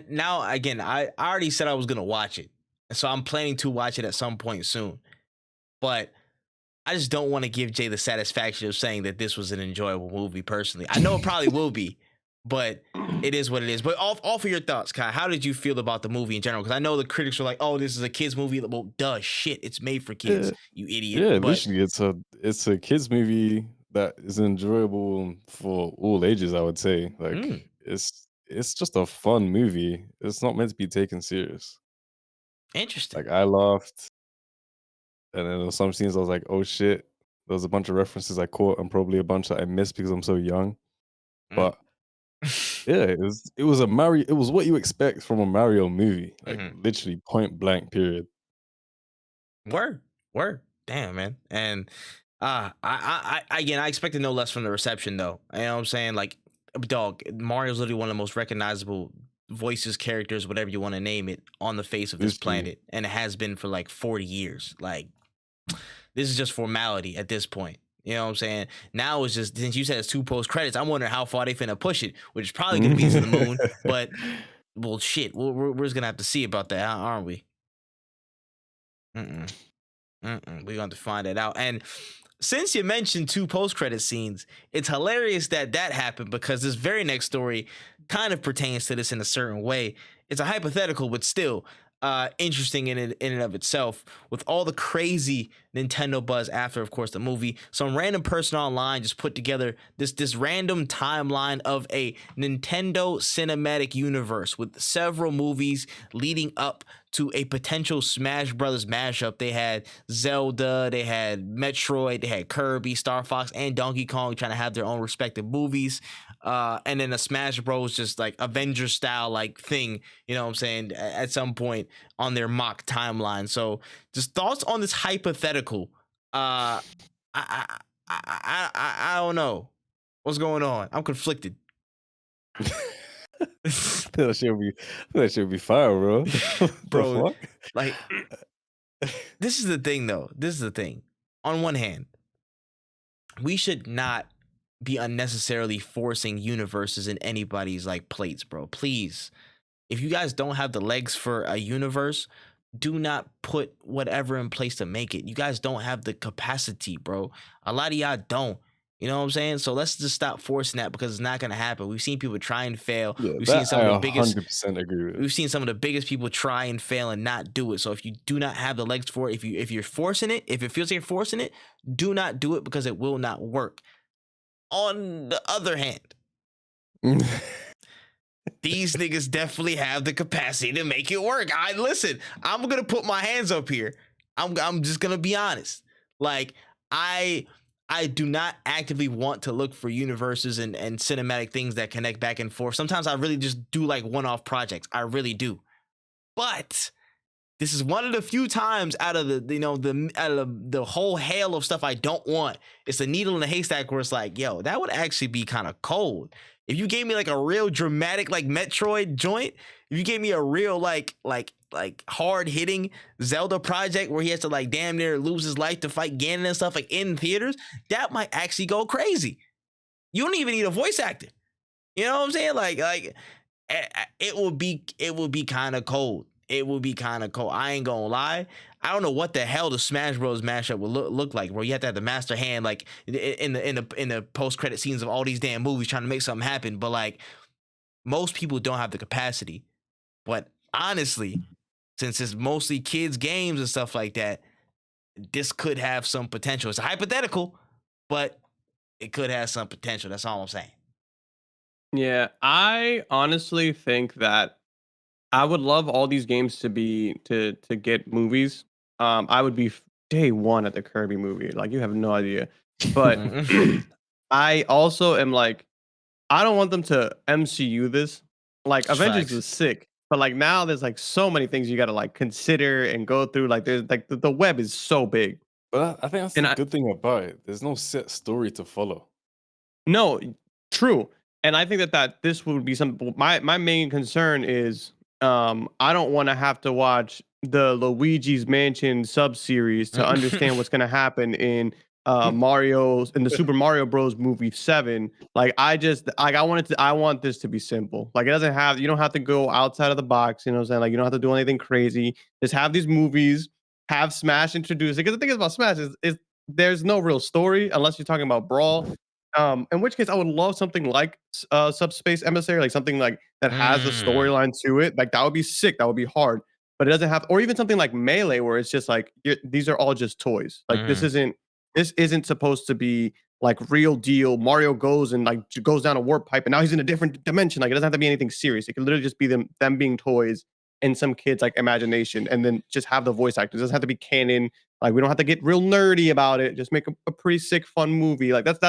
Now again, I already said I was gonna watch it, so I'm planning to watch it at some point soon. But I just don't want to give Jay the satisfaction of saying that this was an enjoyable movie. Personally, I know it probably will be, but it is what it is. But off of your thoughts, Kai, how did you feel about the movie in general? Because I know the critics were like, "Oh, this is a kids movie." Well, duh, shit, it's made for kids, Yeah, you idiot. yeah. But Literally, it's a kids movie that is enjoyable for all ages. I would say, like, mm, it's just a fun movie. It's not meant to be taken serious. interesting. Like, I laughed, and then there were some scenes I was like, "Oh shit." There was a bunch of references I caught, and probably a bunch that I missed because I'm so young. Mm. But yeah, it was what you expect from a Mario movie, like hmm literally point blank. Period. Word, word. Damn, man. And again, I expected no less from the reception, though. You know what I'm saying? Like, dog, Mario's literally one of the most recognizable voices, characters, whatever you want to name it, on the face of this Literally, planet, and it has been for like 40 years. Like, this is just formality at this point. You know what I'm saying? Now it's just, since you said it's 2 post credits, I'm wondering how far they finna push it, which is probably gonna be to the moon. But well, shit, we're just gonna have to see about that, aren't we? Mm-mm. We're going to find it out. And since you mentioned 2 post-credit scenes, it's hilarious that that happened because this very next story kind of pertains to this in a certain way. It's a hypothetical, but still interesting in and of itself. With all the crazy Nintendo buzz after, of course, the movie, some random person online just put together this random timeline of a Nintendo cinematic universe with several movies leading up to a potential Smash Brothers mashup. They had Zelda, they had Metroid, they had Kirby, Star Fox, and Donkey Kong trying to have their own respective movies. And then a Smash Bros. Just like Avengers style like thing, you know what I'm saying, at some point on their mock timeline. So just thoughts on this hypothetical. I I don't know what's going on. I'm conflicted. that should be that should be fire, bro. What the Bro, fuck? like, this is the thing though. This is the thing. On one hand, we should not be unnecessarily forcing universes in anybody's like plates, bro. Please, if you guys don't have the legs for a universe, do not put whatever in place to make it. You guys don't have the capacity, bro. A lot of y'all don't. You know what I'm saying? So let's just stop forcing that because it's not gonna happen. We've seen people try and fail. Yeah, We've seen that some I of the biggest 100% agree with. we've seen some of the biggest people try and fail and not do it. So if you do not have the legs for it, if you're forcing it, if it feels like you're forcing it, do not do it because it will not work. On the other hand, these niggas definitely have the capacity to make it work. I'm gonna put my hands up here. I'm just gonna be honest. Like, I do not actively want to look for universes and cinematic things that connect back and forth. Sometimes I really just do like one-off projects. I really do. But this is one of the few times out of the whole hail of stuff I don't want. It's a needle in a haystack where it's like, yo, that would actually be kind of cold. If you gave me like a real dramatic like Metroid joint, if you gave me a real like hard hitting Zelda project where he has to like damn near lose his life to fight Ganon and stuff like in theaters, that might actually go crazy. You don't even need a voice actor. You know what I'm saying? Like it would be kind of cold. It would be kind of cold. I ain't gonna lie. I don't know what the hell the Smash Bros. Mashup would look like, bro. You have to have the master hand, like in the post credit scenes of all these damn movies, trying to make something happen. But like, most people don't have the capacity. But honestly, since it's mostly kids' games and stuff like that, this could have some potential. It's a hypothetical, but it could have some potential. That's all I'm saying. Yeah, I honestly think that I would love all these games to be to get movies. I would be day one at the Kirby movie. Like you have no idea. But I also am like, I don't want them to MCU this. Like Avengers Facts. is sick, but like now there's like so many things you gotta like consider and go through. Like there's like the web is so big. But I think that's And the I good thing about it. There's no set story to follow. no, true. And I think that this would be some my main concern is I don't want to have to watch the Luigi's Mansion sub series to understand what's going to happen in Mario's in the Super Mario Bros movie 7. Like I want this to be simple. Like it doesn't have you don't have to go outside of the box, you know what I'm saying? Like you don't have to do anything crazy. Just have these movies, have Smash introduced. Because the thing is about Smash is there's no real story unless you're talking about brawl. In which case I would love something like Subspace Emissary, like something like that has a Mm, storyline to it. Like that would be sick. That would be hard. But it doesn't have, or even something like Melee, where it's just like these are all just toys. Like mhm. this isn't supposed to be like real deal. Mario goes and like goes down a warp pipe, and now he's in a different dimension. Like it doesn't have to be anything serious. It can literally just be them being toys and some kids like imagination, and then just have the voice actors. It doesn't have to be canon. Like we don't have to get real nerdy about it. Just make a pretty sick, fun movie. Like that's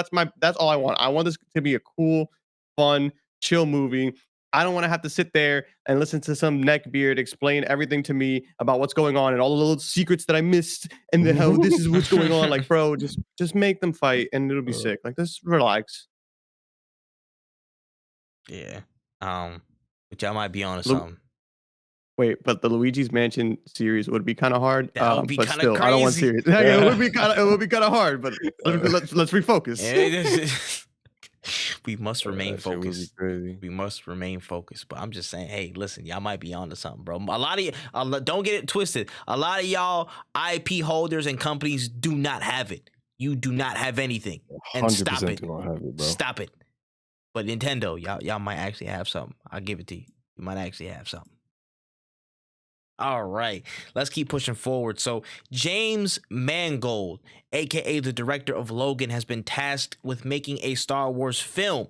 all I want. I want this to be a cool, fun, chill movie. I don't want to have to sit there and listen to some neckbeard explain everything to me about what's going on and all the little secrets that I missed and then how this is what's going on. Like, bro, just make them fight and it'll be sick. Like, just relax. Yeah. But y'all might be on to Lu- something. Wait, but the Luigi's Mansion series would be kind of hard. That would be But kind of still, I don't want crazy. serious. Yeah, it would be kind of hard. But let's refocus. We must remain That shit would be focused. crazy. We must remain focused. But I'm just saying, hey, listen, y'all might be onto something, bro. A lot of you, don't get it twisted. A lot of y'all IP holders and companies do not have it. You do not have anything, and stop 100% it. do not have it, bro. Stop it. But Nintendo, y'all might actually have something. I'll give it to you. You might actually have something. All right, let's keep pushing forward. So James Mangold, aka the director of Logan, has been tasked with making a Star Wars film,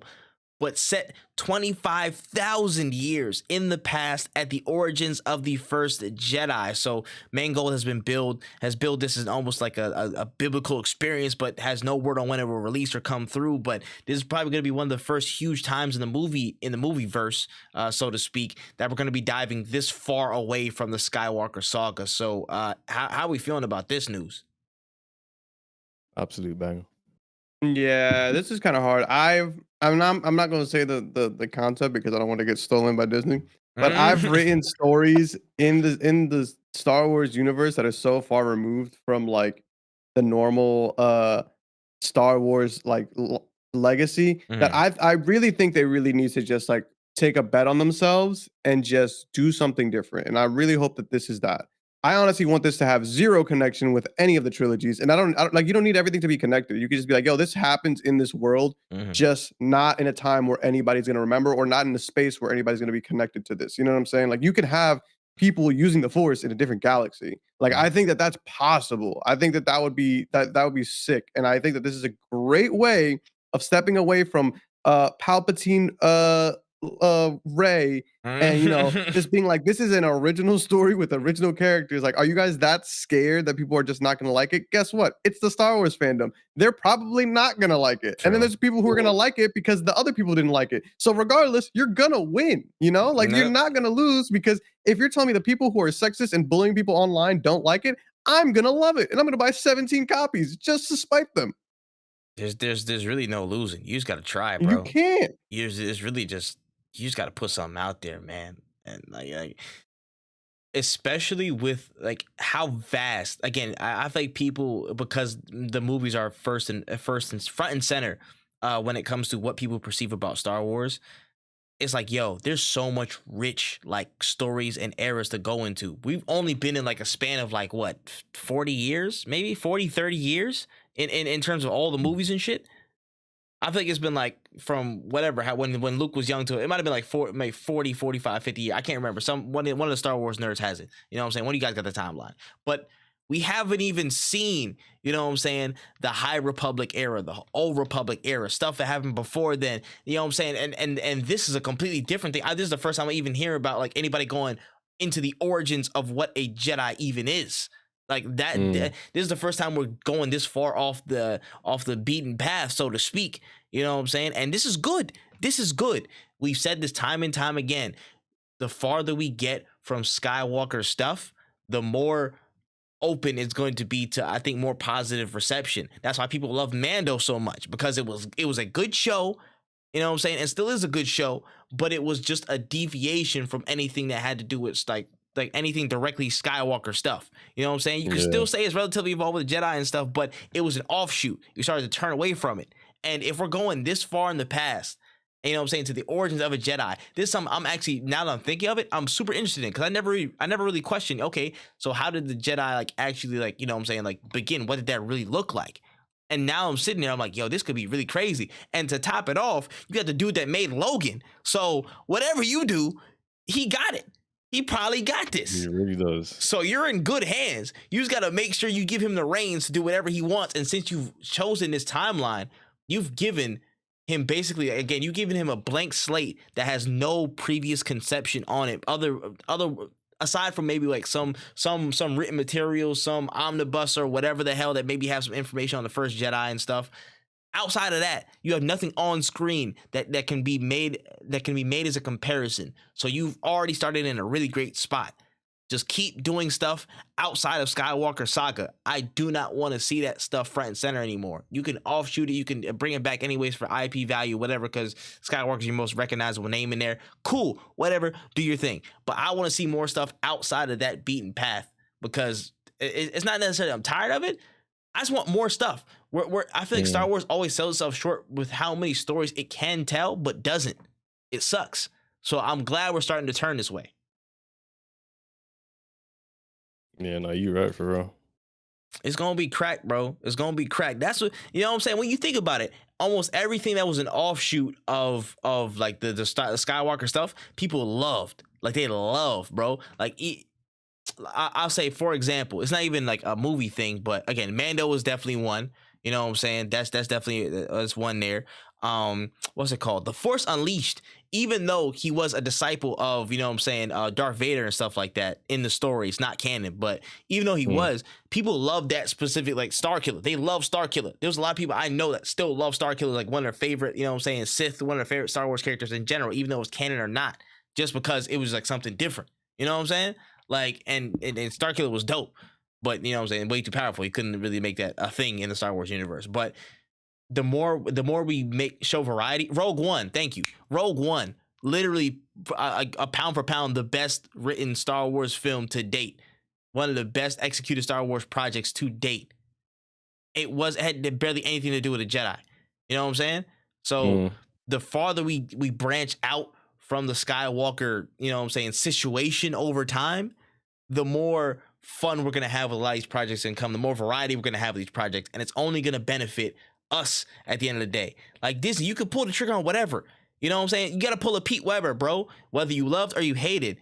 but set 25,000 years in the past at the origins of the first Jedi. So Mangold has built this as almost like a biblical experience, but has no word on when it will release or come through. But this is probably going to be one of the first huge times in the movie verse, so to speak, that we're going to be diving this far away from the Skywalker saga. So how are we feeling about this news? Absolute banger. Yeah, this is kind of hard. I'm not going to say the concept because I don't want to get stolen by Disney. But I've written stories in the Star Wars universe that are so far removed from like the normal Star Wars like legacy that I really think they really need to just like take a bet on themselves and just do something different. And I really hope that this is that. I honestly want this to have zero connection with any of the trilogies. And I don't like, you don't need everything to be connected. You could just be like, yo, this happens in this world, just not in a time where anybody's going to remember or not in a space where anybody's going to be connected to this. You know what I'm saying? Like you can have people using the force in a different galaxy. Like I think that that's possible. I think that that would be sick. And I think that this is a great way of stepping away from Palpatine Ray and just being like, this is an original story with original characters. Like, are you guys that scared that people are just not gonna like it? Guess what? It's the Star Wars fandom. They're probably not gonna like it. And then there's people who are gonna like it because the other people didn't like it. So regardless, you're gonna win, like you're not gonna lose, because if you're telling me the people who are sexist and bullying people online don't like it, I'm gonna love it. And I'm gonna buy 17 copies just to spite them. There's really no losing. You just gotta try, You bro. can't. It's really just, you just gotta put something out there, man. And like especially with like how vast, again, I feel like people, because the movies are first and front and center when it comes to what people perceive about Star Wars. It's like, yo, there's so much rich like stories and eras to go into. We've only been in like a span of like what, 40 years, maybe 40, 30 years in terms of all the movies and shit. I think it's been like from whatever, when Luke was young to it might have been like 40, 45, 50 years. I can't remember. One of the Star Wars nerds has it. You know what I'm saying? One of you guys got the timeline. But we haven't even seen, you know what I'm saying, the High Republic era, the Old Republic era, stuff that happened before then. You know what I'm saying? And this is a completely different thing. This is the first time I even hear about like anybody going into the origins of what a Jedi even is. Like that, this is the first time we're going this far off the beaten path, so to speak. You know what I'm saying? And this is good. This is good. We've said this time and time again. The farther we get from Skywalker stuff, the more open it's going to be to, I think, more positive reception. That's why people love Mando so much, because it was a good show. You know what I'm saying? And still is a good show, but it was just a deviation from anything that had to do with like anything directly Skywalker stuff. You know what I'm saying? You can still say it's relatively involved with Jedi and stuff, but it was an offshoot. You started to turn away from it. And if we're going this far in the past, you know what I'm saying, to the origins of a Jedi, this is something I'm actually, now that I'm thinking of it, I'm super interested in, because I never really questioned, okay, so how did the Jedi like actually, like, you know what I'm saying, like begin? What did that really look like? And now I'm sitting there, I'm like, yo, this could be really crazy. And to top it off, you got the dude that made Logan. So whatever you do, he got it. He probably got this. He really does. So you're in good hands. You just got to make sure you give him the reins to do whatever he wants. And since you've chosen this timeline, you've given him basically, again, you've given him a blank slate that has no previous conception on it. Other aside from maybe like some written materials, some omnibus or whatever the hell that maybe have some information on the first Jedi and stuff. Outside of that, you have nothing on screen that can be made as a comparison. So you've already started in a really great spot. Just keep doing stuff outside of Skywalker Saga. I do not want to see that stuff front and center anymore. You can offshoot it, you can bring it back anyways for IP value, whatever, because Skywalker's your most recognizable name in there. Cool, whatever, do your thing. But I want to see more stuff outside of that beaten path, because it's not necessarily I'm tired of it. I just want more stuff. I feel like Star Wars always sells itself short with how many stories it can tell, but doesn't. It sucks. So I'm glad we're starting to turn this way. Yeah, no, you're right for real. It's gonna be cracked, bro. It's gonna be cracked. That's what, you know what I'm saying. When you think about it, almost everything that was an offshoot of like the Skywalker stuff, people loved. Like they loved, bro. Like I'll say, for example, it's not even like a movie thing, but again, Mando was definitely one. You know what I'm saying? That's definitely that's one there. What's it called? The Force Unleashed. Even though he was a disciple of, you know what I'm saying, Darth Vader and stuff like that in the story, it's not canon. But even though he was, people love that specific, like Starkiller. They love Starkiller. There's a lot of people I know that still love Starkiller, like one of their favorite, you know what I'm saying, Sith, one of their favorite Star Wars characters in general, even though it was canon or not, just because it was like something different. You know what I'm saying? Like, and Starkiller was dope, but you know what I'm saying, way too powerful. He couldn't really make that a thing in the Star Wars universe. But the more we show variety, Rogue One, thank you. Rogue One, literally a pound for pound, the best written Star Wars film to date. One of the best executed Star Wars projects to date. It had barely anything to do with a Jedi. You know what I'm saying? So the farther we branch out from the Skywalker, you know what I'm saying, situation over time, the more fun we're going to have with a lot of these projects and the more variety we're going to have with these projects. And it's only going to benefit us at the end of the day. Like Disney, you could pull the trigger on whatever. You know what I'm saying? You got to pull a Pete Weber, bro. Whether you loved or you hated,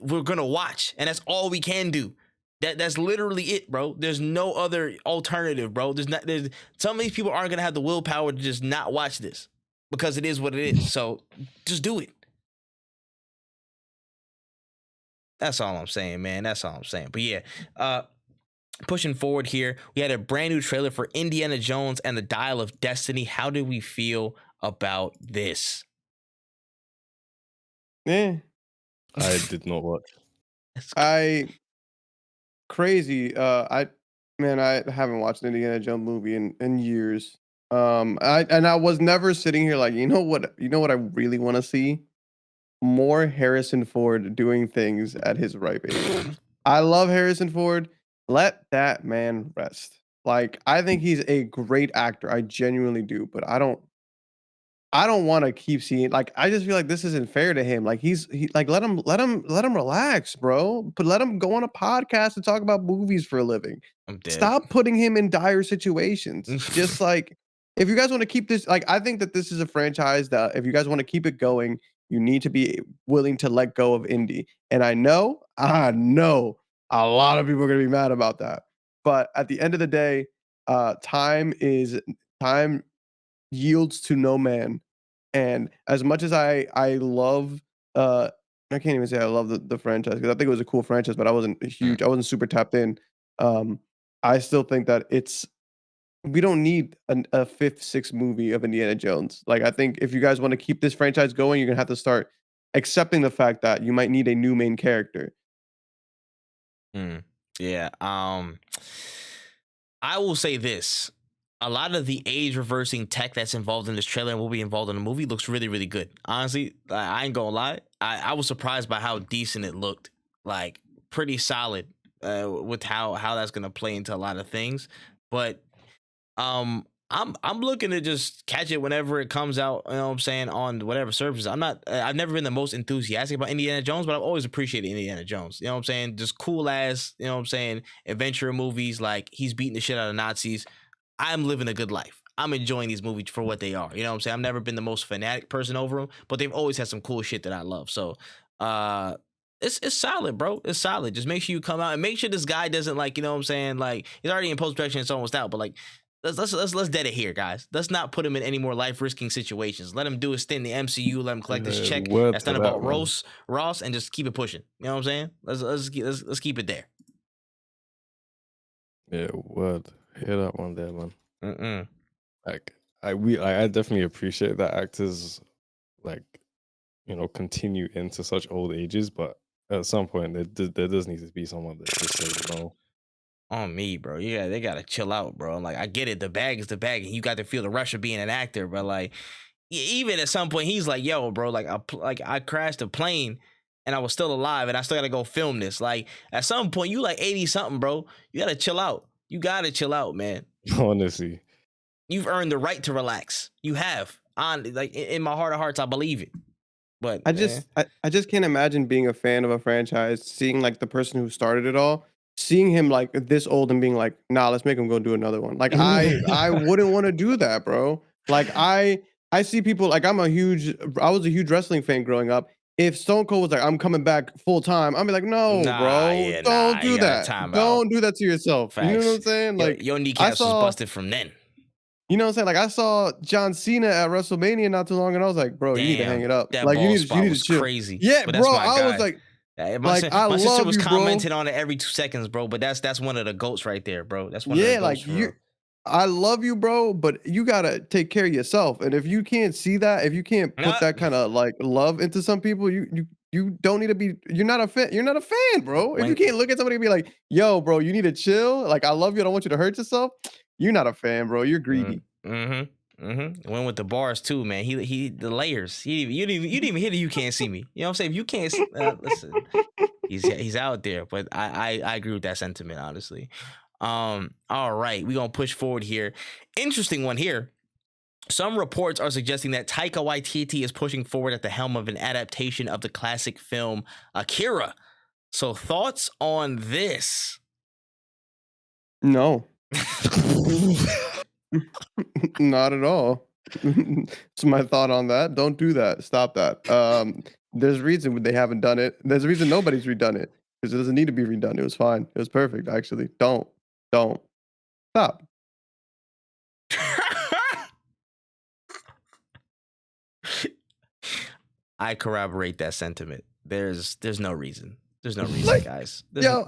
we're going to watch. And that's all we can do. That's literally it, bro. There's no other alternative, bro. Some of these people aren't going to have the willpower to just not watch this because it is what it is. So just do it. That's all I'm saying, man. That's all I'm saying. But yeah, pushing forward here, we had a brand new trailer for Indiana Jones and the Dial of Destiny. How did we feel about this? Yeah, I did not watch. Crazy. I haven't watched an Indiana Jones movie in years. I was never sitting here like, you know what I really want to see? More Harrison Ford doing things at his ripe age. I love Harrison Ford. Let that man rest. Like, I think he's a great actor. I genuinely do, but I don't want to keep seeing, like, I just feel like this isn't fair to him. Like let him relax, bro. But let him go on a podcast and talk about movies for a living. I'm dead. Stop putting him in dire situations. Just like, if you guys want to keep this, like, I think that this is a franchise that if you guys want to keep it going, you need to be willing to let go of Indy. And I know a lot of people are going to be mad about that. But at the end of the day, time yields to no man. And as much as I love, I can't even say I love the franchise because I think it was a cool franchise, but I wasn't I wasn't super tapped in. I still think that we don't need a fifth, sixth movie of Indiana Jones. Like, I think if you guys want to keep this franchise going, you're gonna have to start accepting the fact that you might need a new main character. Yeah. I will say this. A lot of the age reversing tech that's involved in this trailer and will be involved in the movie looks really, really good. Honestly, I ain't gonna lie. I was surprised by how decent it looked. Like, pretty solid with how that's gonna play into a lot of things. But I'm looking to just catch it whenever it comes out, you know what I'm saying, on whatever service. I've never been the most enthusiastic about Indiana Jones, but I've always appreciated Indiana Jones. You know what I'm saying? Just cool ass, you know what I'm saying, adventure movies. Like, he's beating the shit out of Nazis. I'm living a good life. I'm enjoying these movies for what they are. You know what I'm saying? I've never been the most fanatic person over them, but they've always had some cool shit that I love. So it's solid, bro. It's solid. Just make sure you come out and make sure this guy doesn't like, you know what I'm saying? Like he's already in post production, it's almost out, but like let's dead it here, guys. Let's not put him in any more life risking situations. Let him do his stint in the MCU. Let him collect his check. That's done about Ross, and just keep it pushing. You know what I'm saying? Let's keep it there. Yeah, word. Hear that one there, man. Like I definitely appreciate that actors like continue into such old ages, but at some point there does need to be someone that just says no. On me, bro. Yeah, they gotta chill out, bro. Like I get it, the bag is the bag, and you got to feel the rush of being an actor. But like, even at some point, he's like, "Yo, bro, like I crashed a plane, and I was still alive, and I still gotta go film this." Like at some point, you like 80 something, bro. You gotta chill out. You gotta chill out, man. Honestly, you've earned the right to relax. You have. Like in my heart of hearts, I believe it. But I just can't imagine being a fan of a franchise, seeing like the person who started it all, seeing him like this old and being like, nah, let's make him go do another one. Like I wouldn't want to do that, bro. Like I see people like I was a huge wrestling fan growing up. If Stone Cold was like, I'm coming back full time, I'd be like, no, bro, don't do that. Don't do that to yourself. Facts. You know what I'm saying? Like your kneecaps was busted from then. You know what I'm saying? Like I saw John Cena at WrestleMania not too long, and I was like, "Bro, you need to hang it up. That like you need to chill." Crazy. Yeah, bro. I was like, my sister was commenting bro. on it every 2 seconds, bro. But that's one of the goats right there, bro. That's one. Yeah, of the goats, like I love you, bro, but you gotta take care of yourself. And if you can't see that, if you can't put that kind of like love into some people, you don't need to be. You're not a fan. You're not a fan, bro. If you can't look at somebody and be like, "Yo, bro, you need to chill. Like I love you. I don't want you to hurt yourself." You're not a fan, bro. You're greedy. Went with the bars too, man. He the layers. You didn't even hear the "you can't see me." You know what I'm saying? If you can't see, listen, he's out there. But I agree with that sentiment, honestly. All right, we're gonna push forward here. Interesting one here. Some reports are suggesting that Taika Waititi is pushing forward at the helm of an adaptation of the classic film Akira. So thoughts on this? No. Not at all. It's my thought on that. Don't do that. Stop that. There's a reason they haven't done it. There's a reason nobody's redone it because it doesn't need to be redone. It was fine. It was perfect, actually. Don't stop. I corroborate that sentiment. There's no reason. There's no reason, guys. There's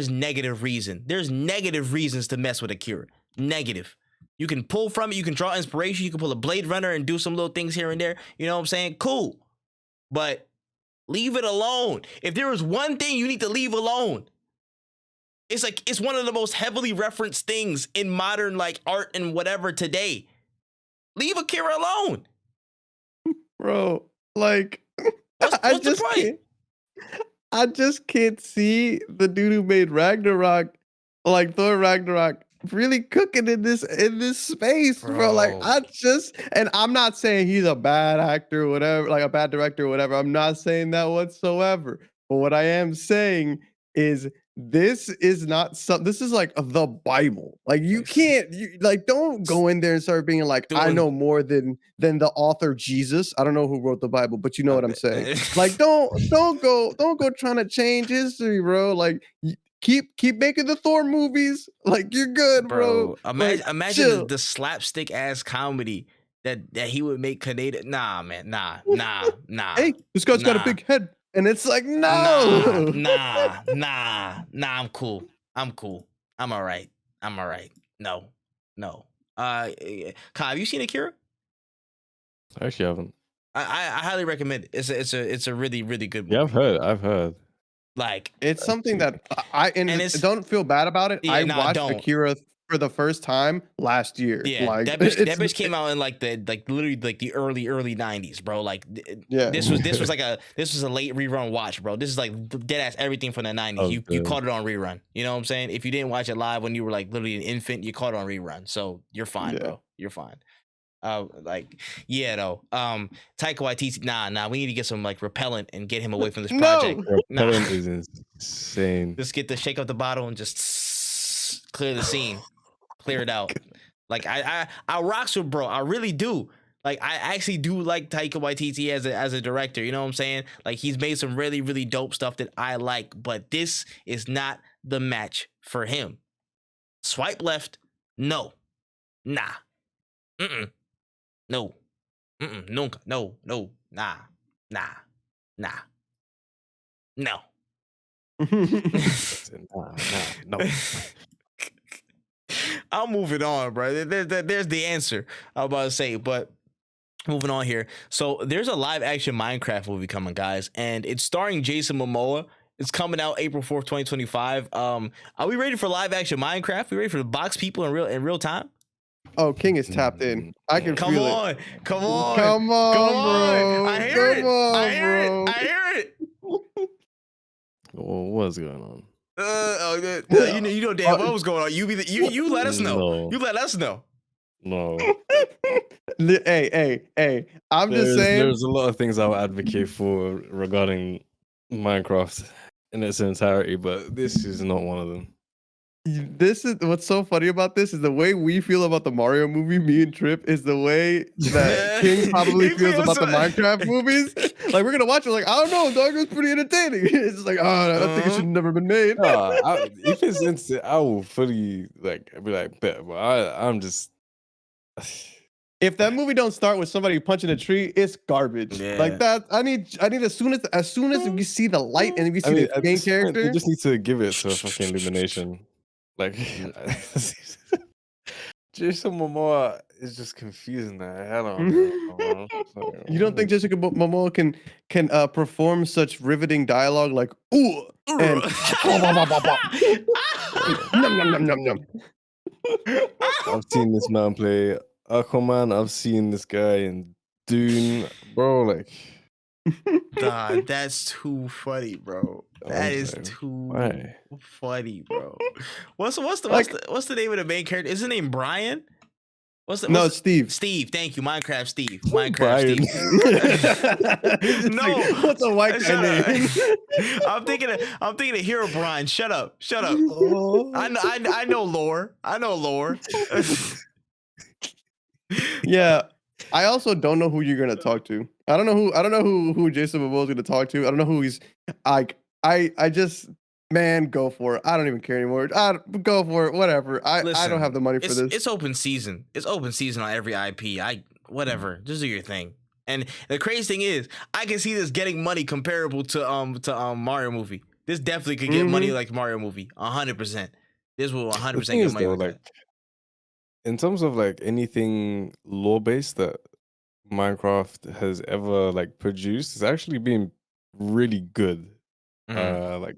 negative reason. There's negative reasons to mess with Akira. Negative. You can pull from it. You can draw inspiration. You can pull a Blade Runner and do some little things here and there. You know what I'm saying? Cool. But leave it alone. If there is one thing you need to leave alone, it's one of the most heavily referenced things in modern like art and whatever today. Leave Akira alone. Bro, like what's the point? I just can't see the dude who made Ragnarok, like Thor Ragnarok, really cooking in this space, bro. Like and I'm not saying he's a bad actor or whatever, like a bad director or whatever. I'm not saying that whatsoever. But what I am saying is this is not this is like the Bible. Like you can't don't go in there and start being like, I know more than the author Jesus. I don't know who wrote the Bible, but you know what I'm saying. Like don't go trying to change history, bro. Like keep making the Thor movies. Like you're good, bro. Imagine the slapstick ass comedy that he would make Canadian. Nah, man. Nah. Hey, this guy's got a big head. And it's like, no. Nah. I'm cool. I'm all right. No. Kyle, have you seen Akira? I actually haven't. I highly recommend it. It's a really, really good movie. Yeah, I've heard. Like it's something that don't feel bad about it. I watched Akira for the first time last year. Yeah, like that bitch came out in literally the early 90s, bro. Like this was a late rerun watch, bro. This is like dead ass everything from the 90s. You caught it on rerun. You know what I'm saying? If you didn't watch it live when you were like literally an infant, you caught it on rerun. So you're fine, bro. You're fine. Taika Waititi, nah, we need to get some like repellent and get him away from this project. Repellent is insane. Just shake up the bottle and just clear the scene. clear it out. Like I rocks with bro. I really do. Like I actually do like Taika Waititi as a director. You know what I'm saying? Like he's made some really really dope stuff that I like. But this is not the match for him. Swipe left, no, nah, no, nunca, no, nah, no. No. I'm moving on, bro. There's the answer I'm about to say, but moving on here. So there's a live action Minecraft movie coming, guys, and it's starring Jason Momoa. It's coming out April 4th, 2025. Are we ready for live action Minecraft? We ready for the box people in real time? Oh, King is tapped in. I can Come feel on, it. come on, Come on, bro. I hear it. Come on, I hear bro. it. I hear it. What's going on? You know damn well what's going on. You let us know. No. You let us know. No. Hey. I'm just saying. There's a lot of things I would advocate for regarding Minecraft in its entirety, but this is not one of them. This is what's so funny about this is the way we feel about the Mario movie, me and Tripp, is the way that King probably He feels feels about the so- Minecraft movies. Like we're gonna watch it, like I don't know, dog, it was pretty entertaining. It's just like, oh, I think it should have never been made. If it's instant, I will fully be like, bet, but I'm just. If that movie don't start with somebody punching a tree, it's garbage. Yeah. Like that, I need as soon as we see the light and we see the at main this point, character. they just need to give it to a fucking illumination. Like, Jason Momoa is just confusing the hell out of me. You don't think Jessica Momoa can perform such riveting dialogue like ooh and num num num num num. I've seen this man play Aquaman. I've seen this guy in Dune, bro. Like, God, that's too funny, bro. That is like, too why? funny, bro. What's the name of the main character? Is his name Brian? No, Steve. Steve, thank you. Minecraft Steve. Minecraft Brian. Steve. No, What's a white guy name? I'm thinking of Hero Brian. Shut up. Oh. I know lore. Yeah. I also don't know who you're gonna talk to. I don't know who Jason Momoa is gonna talk to. I don't know who he's like. I just man, go for it. I don't even care anymore. Go for it. Whatever. I don't have the money for this. It's open season. It's open season on every IP. Whatever. Just do your thing. And the crazy thing is, I can see this getting money comparable to Mario movie. This definitely could get money like Mario movie. 100%. This will 100% get money like that. In terms of like anything lore based that Minecraft has ever like produced, it's actually been really good. Like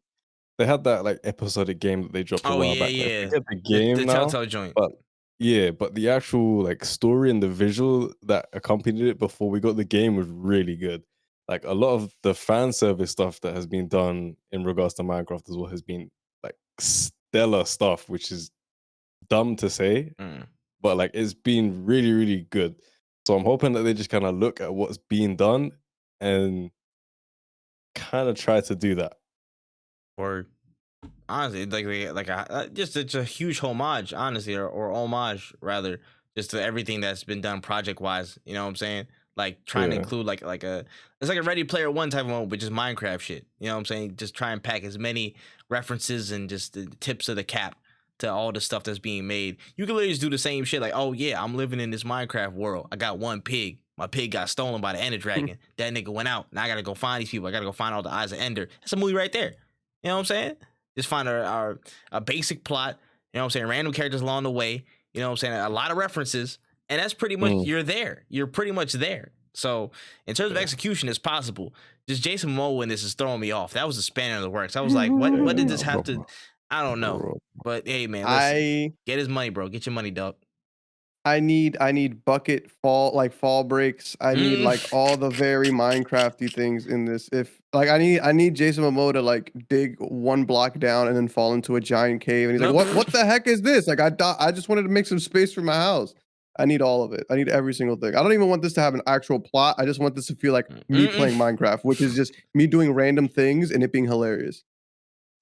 they had that like episodic game that they dropped a while back. I forget the game the now, Telltale joint. but the actual like story and the visual that accompanied it before we got the game was really good. Like a lot of the fan service stuff that has been done in regards to Minecraft as well has been like stellar stuff, which is dumb to say, but like it's been really, really good. So I'm hoping that they just kind of look at what's being done and kind of try to do that. Or honestly, it's a huge homage, honestly, or homage rather, just to everything that's been done project wise. You know what I'm saying? Like trying to include it's like a Ready Player One type of mode, but just Minecraft shit. You know what I'm saying? Just try and pack as many references and just the tips of the cap to all the stuff that's being made. You can literally just do the same shit. Like, oh yeah, I'm living in this Minecraft world. I got one pig. My pig got stolen by the Ender Dragon. That nigga went out. Now I gotta go find these people. I gotta go find all the eyes of Ender. That's a movie right there. You know what I'm saying? Just find a basic plot. You know what I'm saying? Random characters along the way. You know what I'm saying? A lot of references. And that's pretty much, you're there. You're pretty much there. So in terms of execution, it's possible. Just Jason Momoa in this is throwing me off. That was a spanner in the works. I was like, what did this have to... I don't know. But hey, man, listen, get his money, bro. Get your money, dog. I need bucket fall breaks. I need like all the very Minecrafty things in this. If like I need Jason Momoa to like dig one block down and then fall into a giant cave, and he's like, what the heck is this? Like I just wanted to make some space for my house. I need all of it. I need every single thing. I don't even want this to have an actual plot. I just want this to feel like me playing Minecraft, which is just me doing random things and it being hilarious.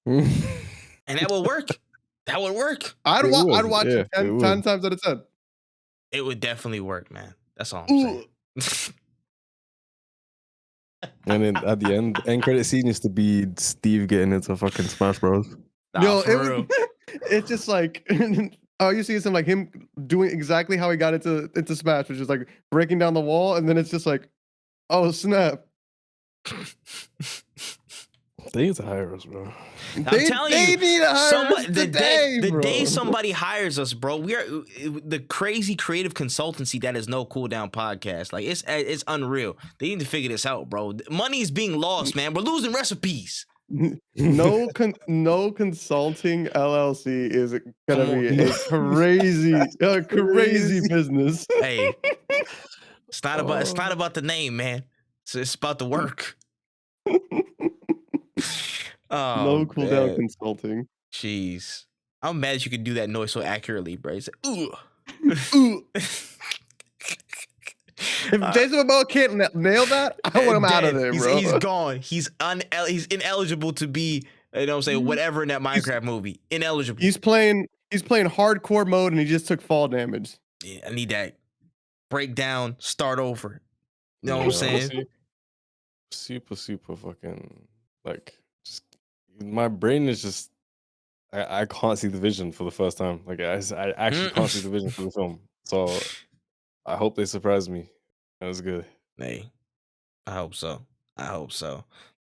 And that will work. That would work. I'd It would, I'd watch yeah, it it 10 would. times out of 10. It would definitely work, man. That's all I'm saying. And then at the end credit scene used to be Steve getting into fucking Smash Bros. Nah, Yo, for it real. was, it's just like oh, you see some like him doing exactly how he got into Smash, which is like breaking down the wall, and then it's just like, oh snap. They need to hire us, bro. I'm They telling you, need to hire somebody, us today, the bro. day somebody hires us, bro, we are the crazy creative consultancy that is No Cooldown podcast. Like it's unreal. They need to figure this out, bro. Money's being lost, man. We're losing recipes. No consulting LLC is gonna Come be on. a crazy business. Hey, it's not about the name, man. It's about the work. Oh, No Cooldown man. consulting. Jeez. I'm mad that you could do that noise so accurately, bro. It's like, ooh. Ooh. If Jason Momoa can't nail that, I want him out of there, bro. He's gone. He's ineligible to be, you know what I'm saying, whatever in that Minecraft movie. Ineligible. He's playing hardcore mode and he just took fall damage. Yeah, I need that. Break down, start over. You know what Yeah, I'm saying? honestly, super fucking like just my brain is just I can't see the vision for the first time. Like I actually can't see the vision for the film. So I hope they surprise me. That was good. Hey, I hope so.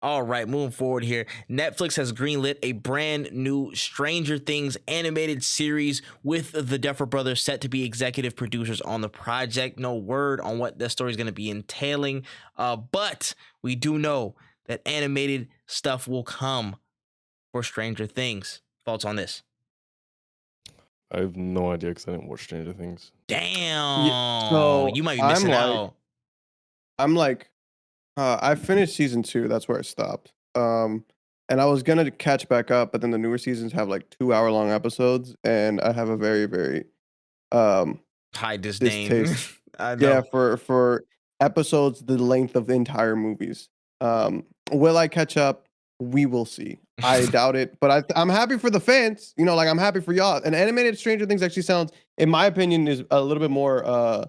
All right, moving forward here. Netflix has greenlit a brand new Stranger Things animated series with the Duffer Brothers set to be executive producers on the project. No word on what the story is going to be entailing, but we do know that animated stuff will come for Stranger Things. Thoughts on this? I have no idea because I didn't watch Stranger Things. Damn. so you might be missing out. I'm like, I finished season 2. That's where I stopped. And I was gonna catch back up, but then the newer seasons have like 2-hour-long episodes, and I have a very, very high disdain. distaste. I know. Yeah, for episodes the length of entire movies. Will I catch up? We will see. I doubt it, but I'm happy for the fans. You know, like I'm happy for y'all. And animated Stranger Things actually sounds, in my opinion, is a little bit more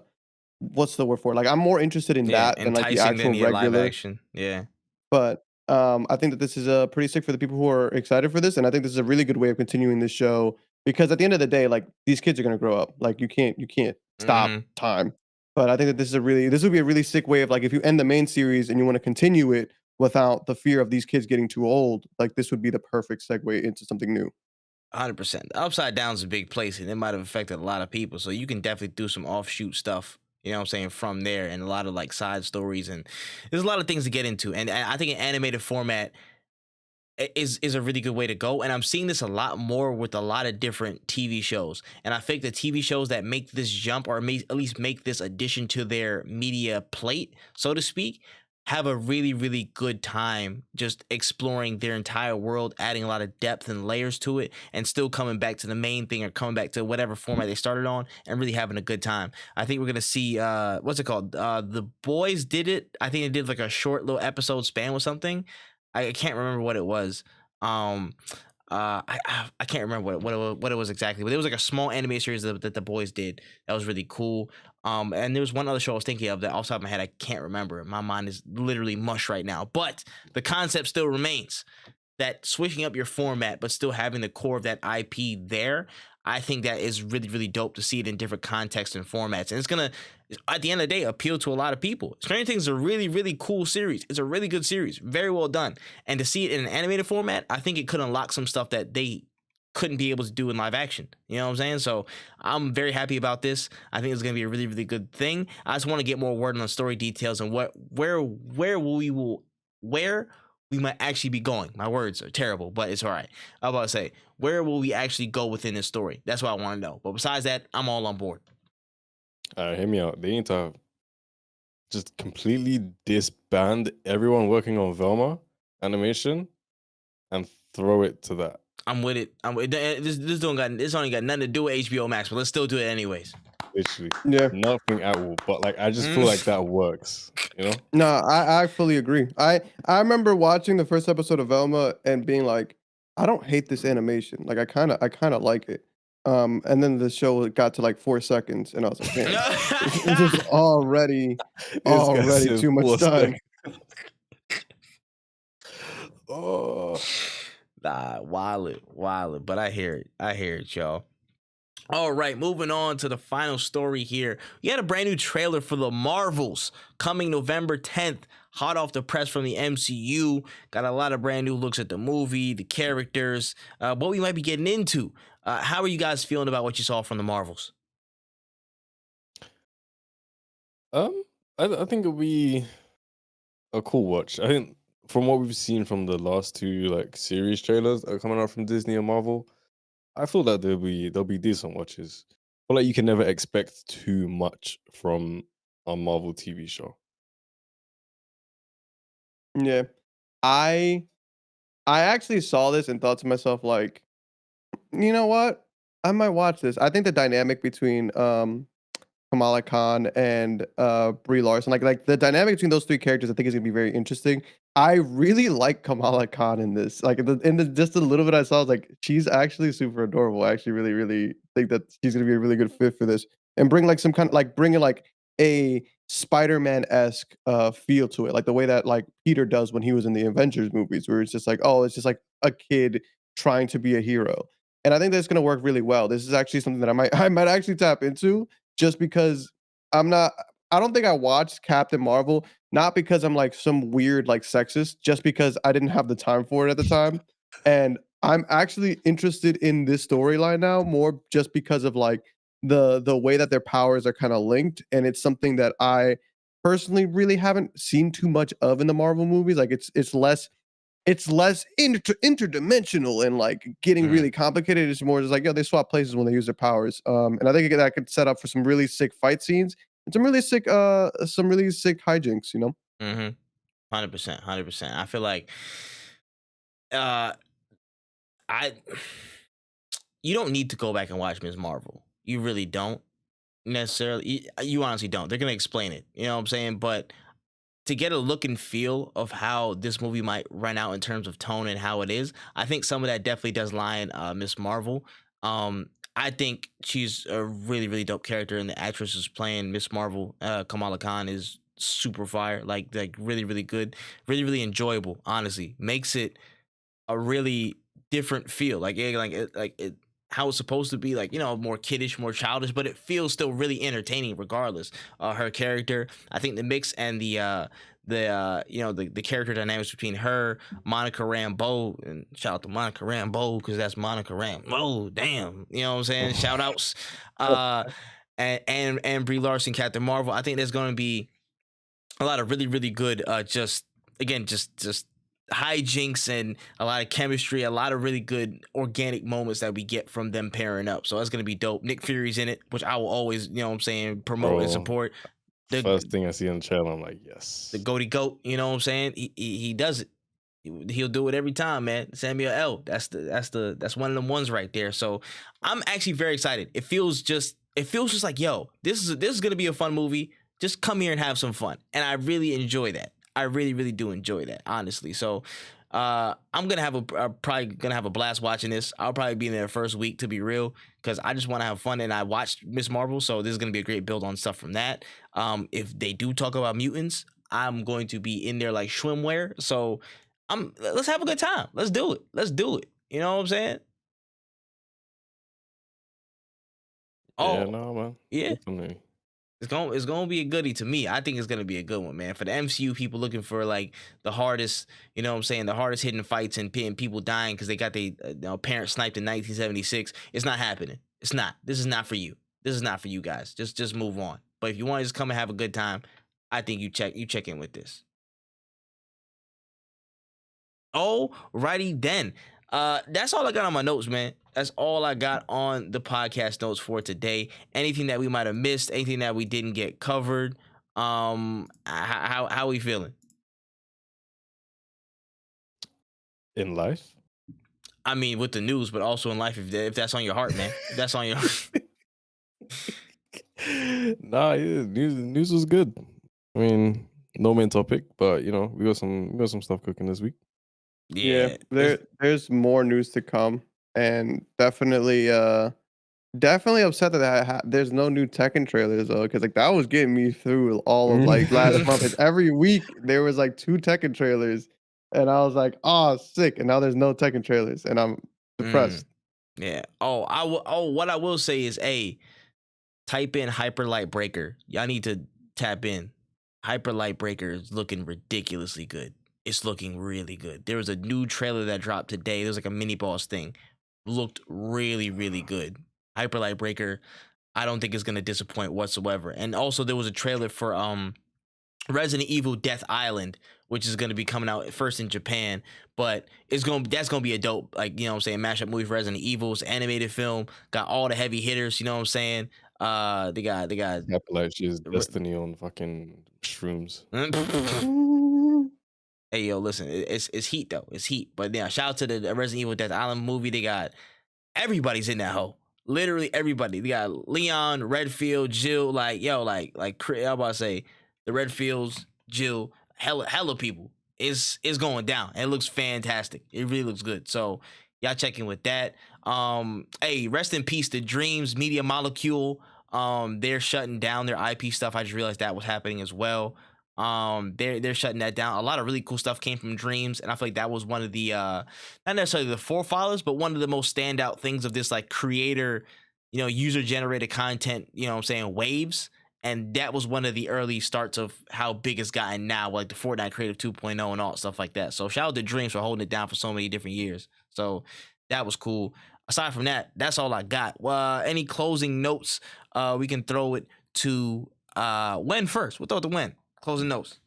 what's the word for it? Like I'm more interested in that than like the enticing actual than live regular. action. Yeah. But I think that this is pretty sick for the people who are excited for this, and I think this is a really good way of continuing this show because at the end of the day, like these kids are gonna grow up. Like you can't stop time. But I think that this would be a really sick way of like if you end the main series and you want to continue it without the fear of these kids getting too old, like this would be the perfect segue into something new. 100%. The Upside Down is a big place, and it might have affected a lot of people. So you can definitely do some offshoot stuff. You know what I'm saying, from there, and a lot of like side stories, and there's a lot of things to get into. And I think an animated format is a really good way to go. And I'm seeing this a lot more with a lot of different TV shows. And I think the TV shows that make this jump, or at least make this addition to their media plate, so to speak, have a really, really good time just exploring their entire world, adding a lot of depth and layers to it, and still coming back to the main thing or coming back to whatever format they started on and really having a good time. I think we're going to see, what's it called? The Boys did it. I think they did like a short little episode span with something. I can't remember what it was. I can't remember what it was exactly, but it was like a small anime series that the Boys did. That was really cool. And there was one other show I was thinking of that off the top of my head I can't remember. My mind is literally mush right now. But the concept still remains that switching up your format, but still having the core of that IP there. I think that is really, really dope to see it in different contexts and formats. And it's going to, at the end of the day, appeal to a lot of people. Stranger Things is a really, really cool series. It's a really good series. Very well done. And to see it in an animated format, I think it could unlock some stuff that they couldn't be able to do in live action. You know what I'm saying? So I'm very happy about this. I think it's going to be a really, really good thing. I just want to get more word on the story details and where we might actually be going. My words are terrible, but it's all right. I was about to say, where will we actually go within this story? That's what I want to know. But besides that, I'm all on board. All right, hear me out. They need to just completely disband everyone working on Velma animation and throw it to that. I'm with it. This only got nothing to do with HBO Max, but let's still do it anyways. Literally, Yeah. nothing at all. But like, I just feel like that works. You know? No, I fully agree. I remember watching the first episode of Velma and being like, I don't hate this animation. Like I kind of like it. And then the show got to like 4 seconds, and I was like, damn, this is This guy already said too much 4 seconds. time. Oh, Nah, wild, but I hear it. I hear it, y'all. All right, moving on to the final story here. We had a brand new trailer for The Marvels coming November 10th, hot off the press from the MCU. Got a lot of brand new looks at the movie, the characters, what we might be getting into. How are you guys feeling about what you saw from The Marvels? um, I think it'll be a cool watch. I think from what we've seen from the last two like series trailers that are coming out from Disney and Marvel, I feel that there'll be decent watches. But like you can never expect too much from a Marvel TV show. Yeah, I I actually saw this and thought to myself like, you know what? I might watch this. I think the dynamic between Kamala Khan and Brie Larson. Like the dynamic between those three characters, I think is gonna be very interesting. I really like Kamala Khan in this. Like in the just a little bit I saw, I was like, she's actually super adorable. I actually really think that she's gonna be a really good fit for this, and bring like some kind of like bringing like a Spider-Man esque feel to it, like the way that like Peter does when he was in the Avengers movies, where it's just like, oh, it's just like a kid trying to be a hero. And I think that's gonna work really well. This is actually something that I might actually tap into just because I'm not I don't think I watched Captain Marvel, not because I'm like some weird like sexist, just because I didn't have the time for it at the time. And I'm actually interested in this storyline now more just because of like the way that their powers are kind of linked. And it's something that I personally really haven't seen too much of in the Marvel movies. Like it's less interdimensional and like getting Mm, really complicated. It's more just like, yo, they swap places when they use their powers. And I think that could set up for some really sick fight scenes and some really sick hijinks, you know? mm-hmm. 100%, 100%. I feel like uh I you don't need to go back and watch Ms. Marvel. You really don't necessarily. You honestly don't. They're gonna explain it. You know what I'm saying? But to get a look and feel of how this movie might run out in terms of tone and how it is, I think some of that definitely does lie in Miss Marvel. I think she's a really dope character, and the actress who's playing Miss Marvel, Kamala Khan, is super fire. Like really good, really enjoyable. Honestly, makes it a really different feel. How it's supposed to be, like, you know, more kiddish, more childish, but it feels still really entertaining regardless. Her character, I think the mix and the character dynamics between her, Monica Rambeau, and shout out to Monica Rambeau because that's Monica Rambeau. Damn, you know what I'm saying? Shout outs. Uh, and Brie Larson, Captain Marvel. I think there's going to be a lot of really good just again just hijinks and a lot of chemistry, a lot of really good organic moments that we get from them pairing up. So that's gonna be dope. Nick Fury's in it, which I will always, you know what I'm saying, promote and Bro, support. The first thing I see on the trailer, I'm like, the yes. goaty goat, you know what I'm saying? He does it. He'll do it every time, man. Samuel L. That's one of them ones right there. So I'm actually very excited. It feels just like, yo, this is gonna be a fun movie. Just come here and have some fun. And I really enjoy that. I really do enjoy that, honestly. So I'm probably gonna have a blast watching this. I'll probably be in there first week, to be real, because I just want to have fun. And I watched Miss Marvel, so this is gonna be a great build on stuff from that. If they do talk about mutants, I'm going to be in there like swimwear. So let's have a good time. Let's do it. Let's do it. You know what I'm saying? Yeah, Oh, no, man. yeah. Definitely. It's gonna be a goodie to me. I think it's gonna be a good one, man. For the MCU people looking for like the hardest, you know what I'm saying, the hardest hitting fights and people dying because they got their parents sniped in 1976. It's not happening. It's not. This is not for you. This is not for you guys. Just move on. But if you want to just come and have a good time, I think you check in with this. Alrighty then. That's all I got on my notes, man. That's all I got on the podcast notes for today. Anything that we might have missed, anything that we didn't get covered. How we feeling? In life? I mean, with the news, but also in life, if that's on your heart, man. If that's on your Nah, yeah, news was good. I mean, no main topic, but you know, we got some stuff cooking this week. Yeah, Yeah. there's more news to come, and definitely upset that there's no new Tekken trailers though, because like that was getting me through all of like last month. And every week there was like 2 Tekken trailers, and I was like, oh, sick. And now there's no Tekken trailers, and I'm Mm, depressed. yeah. Oh, I will. Oh, what I will say is, a type in Hyper Light Breaker. Y'all need to tap in. Hyper Light Breaker is looking ridiculously good. It's looking really good. There was a new trailer that dropped today. There was like a mini boss thing. Looked really, really good. Hyper Light Breaker, I don't think it's gonna disappoint whatsoever. And also there was a trailer for Resident Evil Death Island, which is going to be coming out first in Japan, but that's going to be a dope, like, you know what I'm saying, mashup movie for Resident Evil's animated film. Got all the heavy hitters, you know what I'm saying? They got Yeah, like she's Destiny on fucking shrooms. Hey yo, listen, it's heat though. It's heat. But yeah, shout out to the Resident Evil Death Island movie. They got everybody's in that hoe. Literally everybody. They got Leon, Redfield, Jill, like yo, like I'm about to say the Redfields, Jill, hella people. It's going down. It looks fantastic. It really looks good. So y'all checking with that. Hey, rest in peace to Dreams Media Molecule. They're shutting down their IP stuff. I just realized that was happening as well. They're shutting that down. A lot of really cool stuff came from Dreams, and I feel like that was one of the not necessarily the forefathers, but one of the most standout things of this like creator, user generated content, you know what I'm saying, waves. And that was one of the early starts of how big it's gotten now, like the Fortnite Creative 2.0 and all stuff like that. So shout out to Dreams for holding it down for so many different years. So that was cool. Aside from that, that's all I got. Any closing notes? We can throw it to Wen first. We'll throw it to Wen. Closing notes.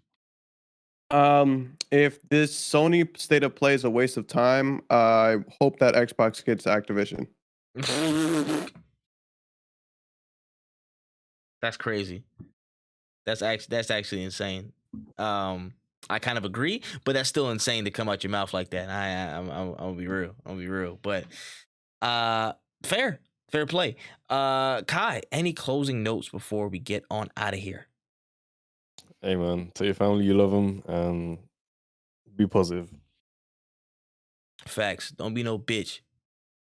If this Sony state of play is a waste of time, I hope that Xbox gets Activision. That's crazy. That's actually insane. I kind of agree, but that's still insane to come out your mouth like that. I'm gonna be real. But fair play. Kai, any closing notes before we get on out of here? Hey man, tell your family you love them and be positive. Facts. Don't be no bitch.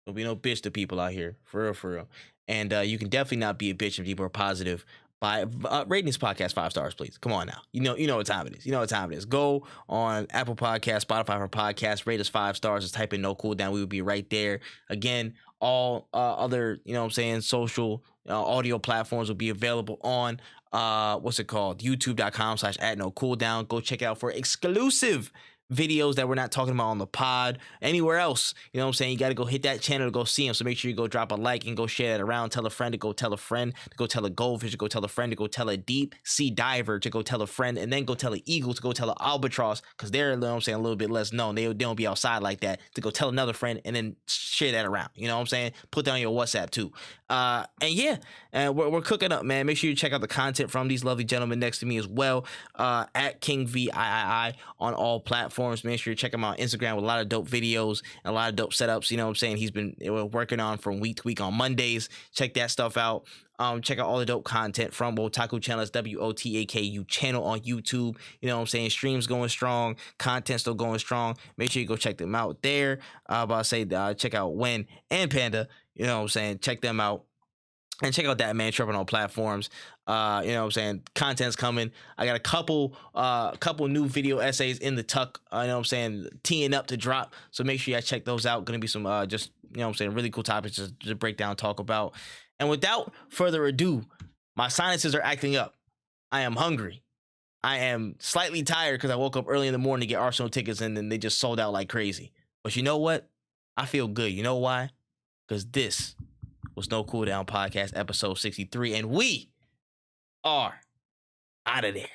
Don't be no bitch to people out here. For real. And you can definitely not be a bitch if people are positive by rating this podcast 5 stars, please. Come on now. You know what time it is. Go on Apple Podcasts, Spotify for podcasts, rate us 5 stars. Just type in no cooldown. We will be right there. Again, all other, social audio platforms will be available on what's it called? YouTube.com/@NoCooldown. Go check out for exclusive videos that we're not talking about on the pod. Anywhere else, you know what I'm saying, you got to go hit that channel to go see them. So make sure you go drop a like and go share that around. Tell a friend to go tell a friend, to go tell a goldfish to go tell a friend, to go tell a deep sea diver to go tell a friend, and then go tell an eagle to go tell an albatross, because they're, you know what I'm saying, a little bit less known. They don't be outside like that, to go tell another friend and then share that around. You know what I'm saying? Put that on your WhatsApp too. And yeah, and we're cooking up, man. Make sure you check out the content from these lovely gentlemen next to me as well, at King VIII on all platforms. Make sure you check him out on Instagram with a lot of dope videos and a lot of dope setups. You know what I'm saying? He's been working on from week to week on Mondays. Check that stuff out. Check out all the dope content from Wotaku channel. That's WOTAKU channel on YouTube. You know what I'm saying? Streams going strong, content still going strong. Make sure you go check them out there. About to say, check out Wen and Panda. You know what I'm saying? Check them out. And check out that man Tripp on all platforms. You know what I'm saying? Content's coming. I got a couple new video essays in the tuck. You know what I'm saying? Teeing up to drop. So make sure you guys check those out. Gonna be some just, you know what I'm saying, really cool topics to break down, talk about. And without further ado, my sinuses are acting up. I am hungry. I am slightly tired because I woke up early in the morning to get Arsenal tickets, and then they just sold out like crazy. But you know what? I feel good. You know why? Because this was No Cooldown Podcast, episode 63, and we are out of there.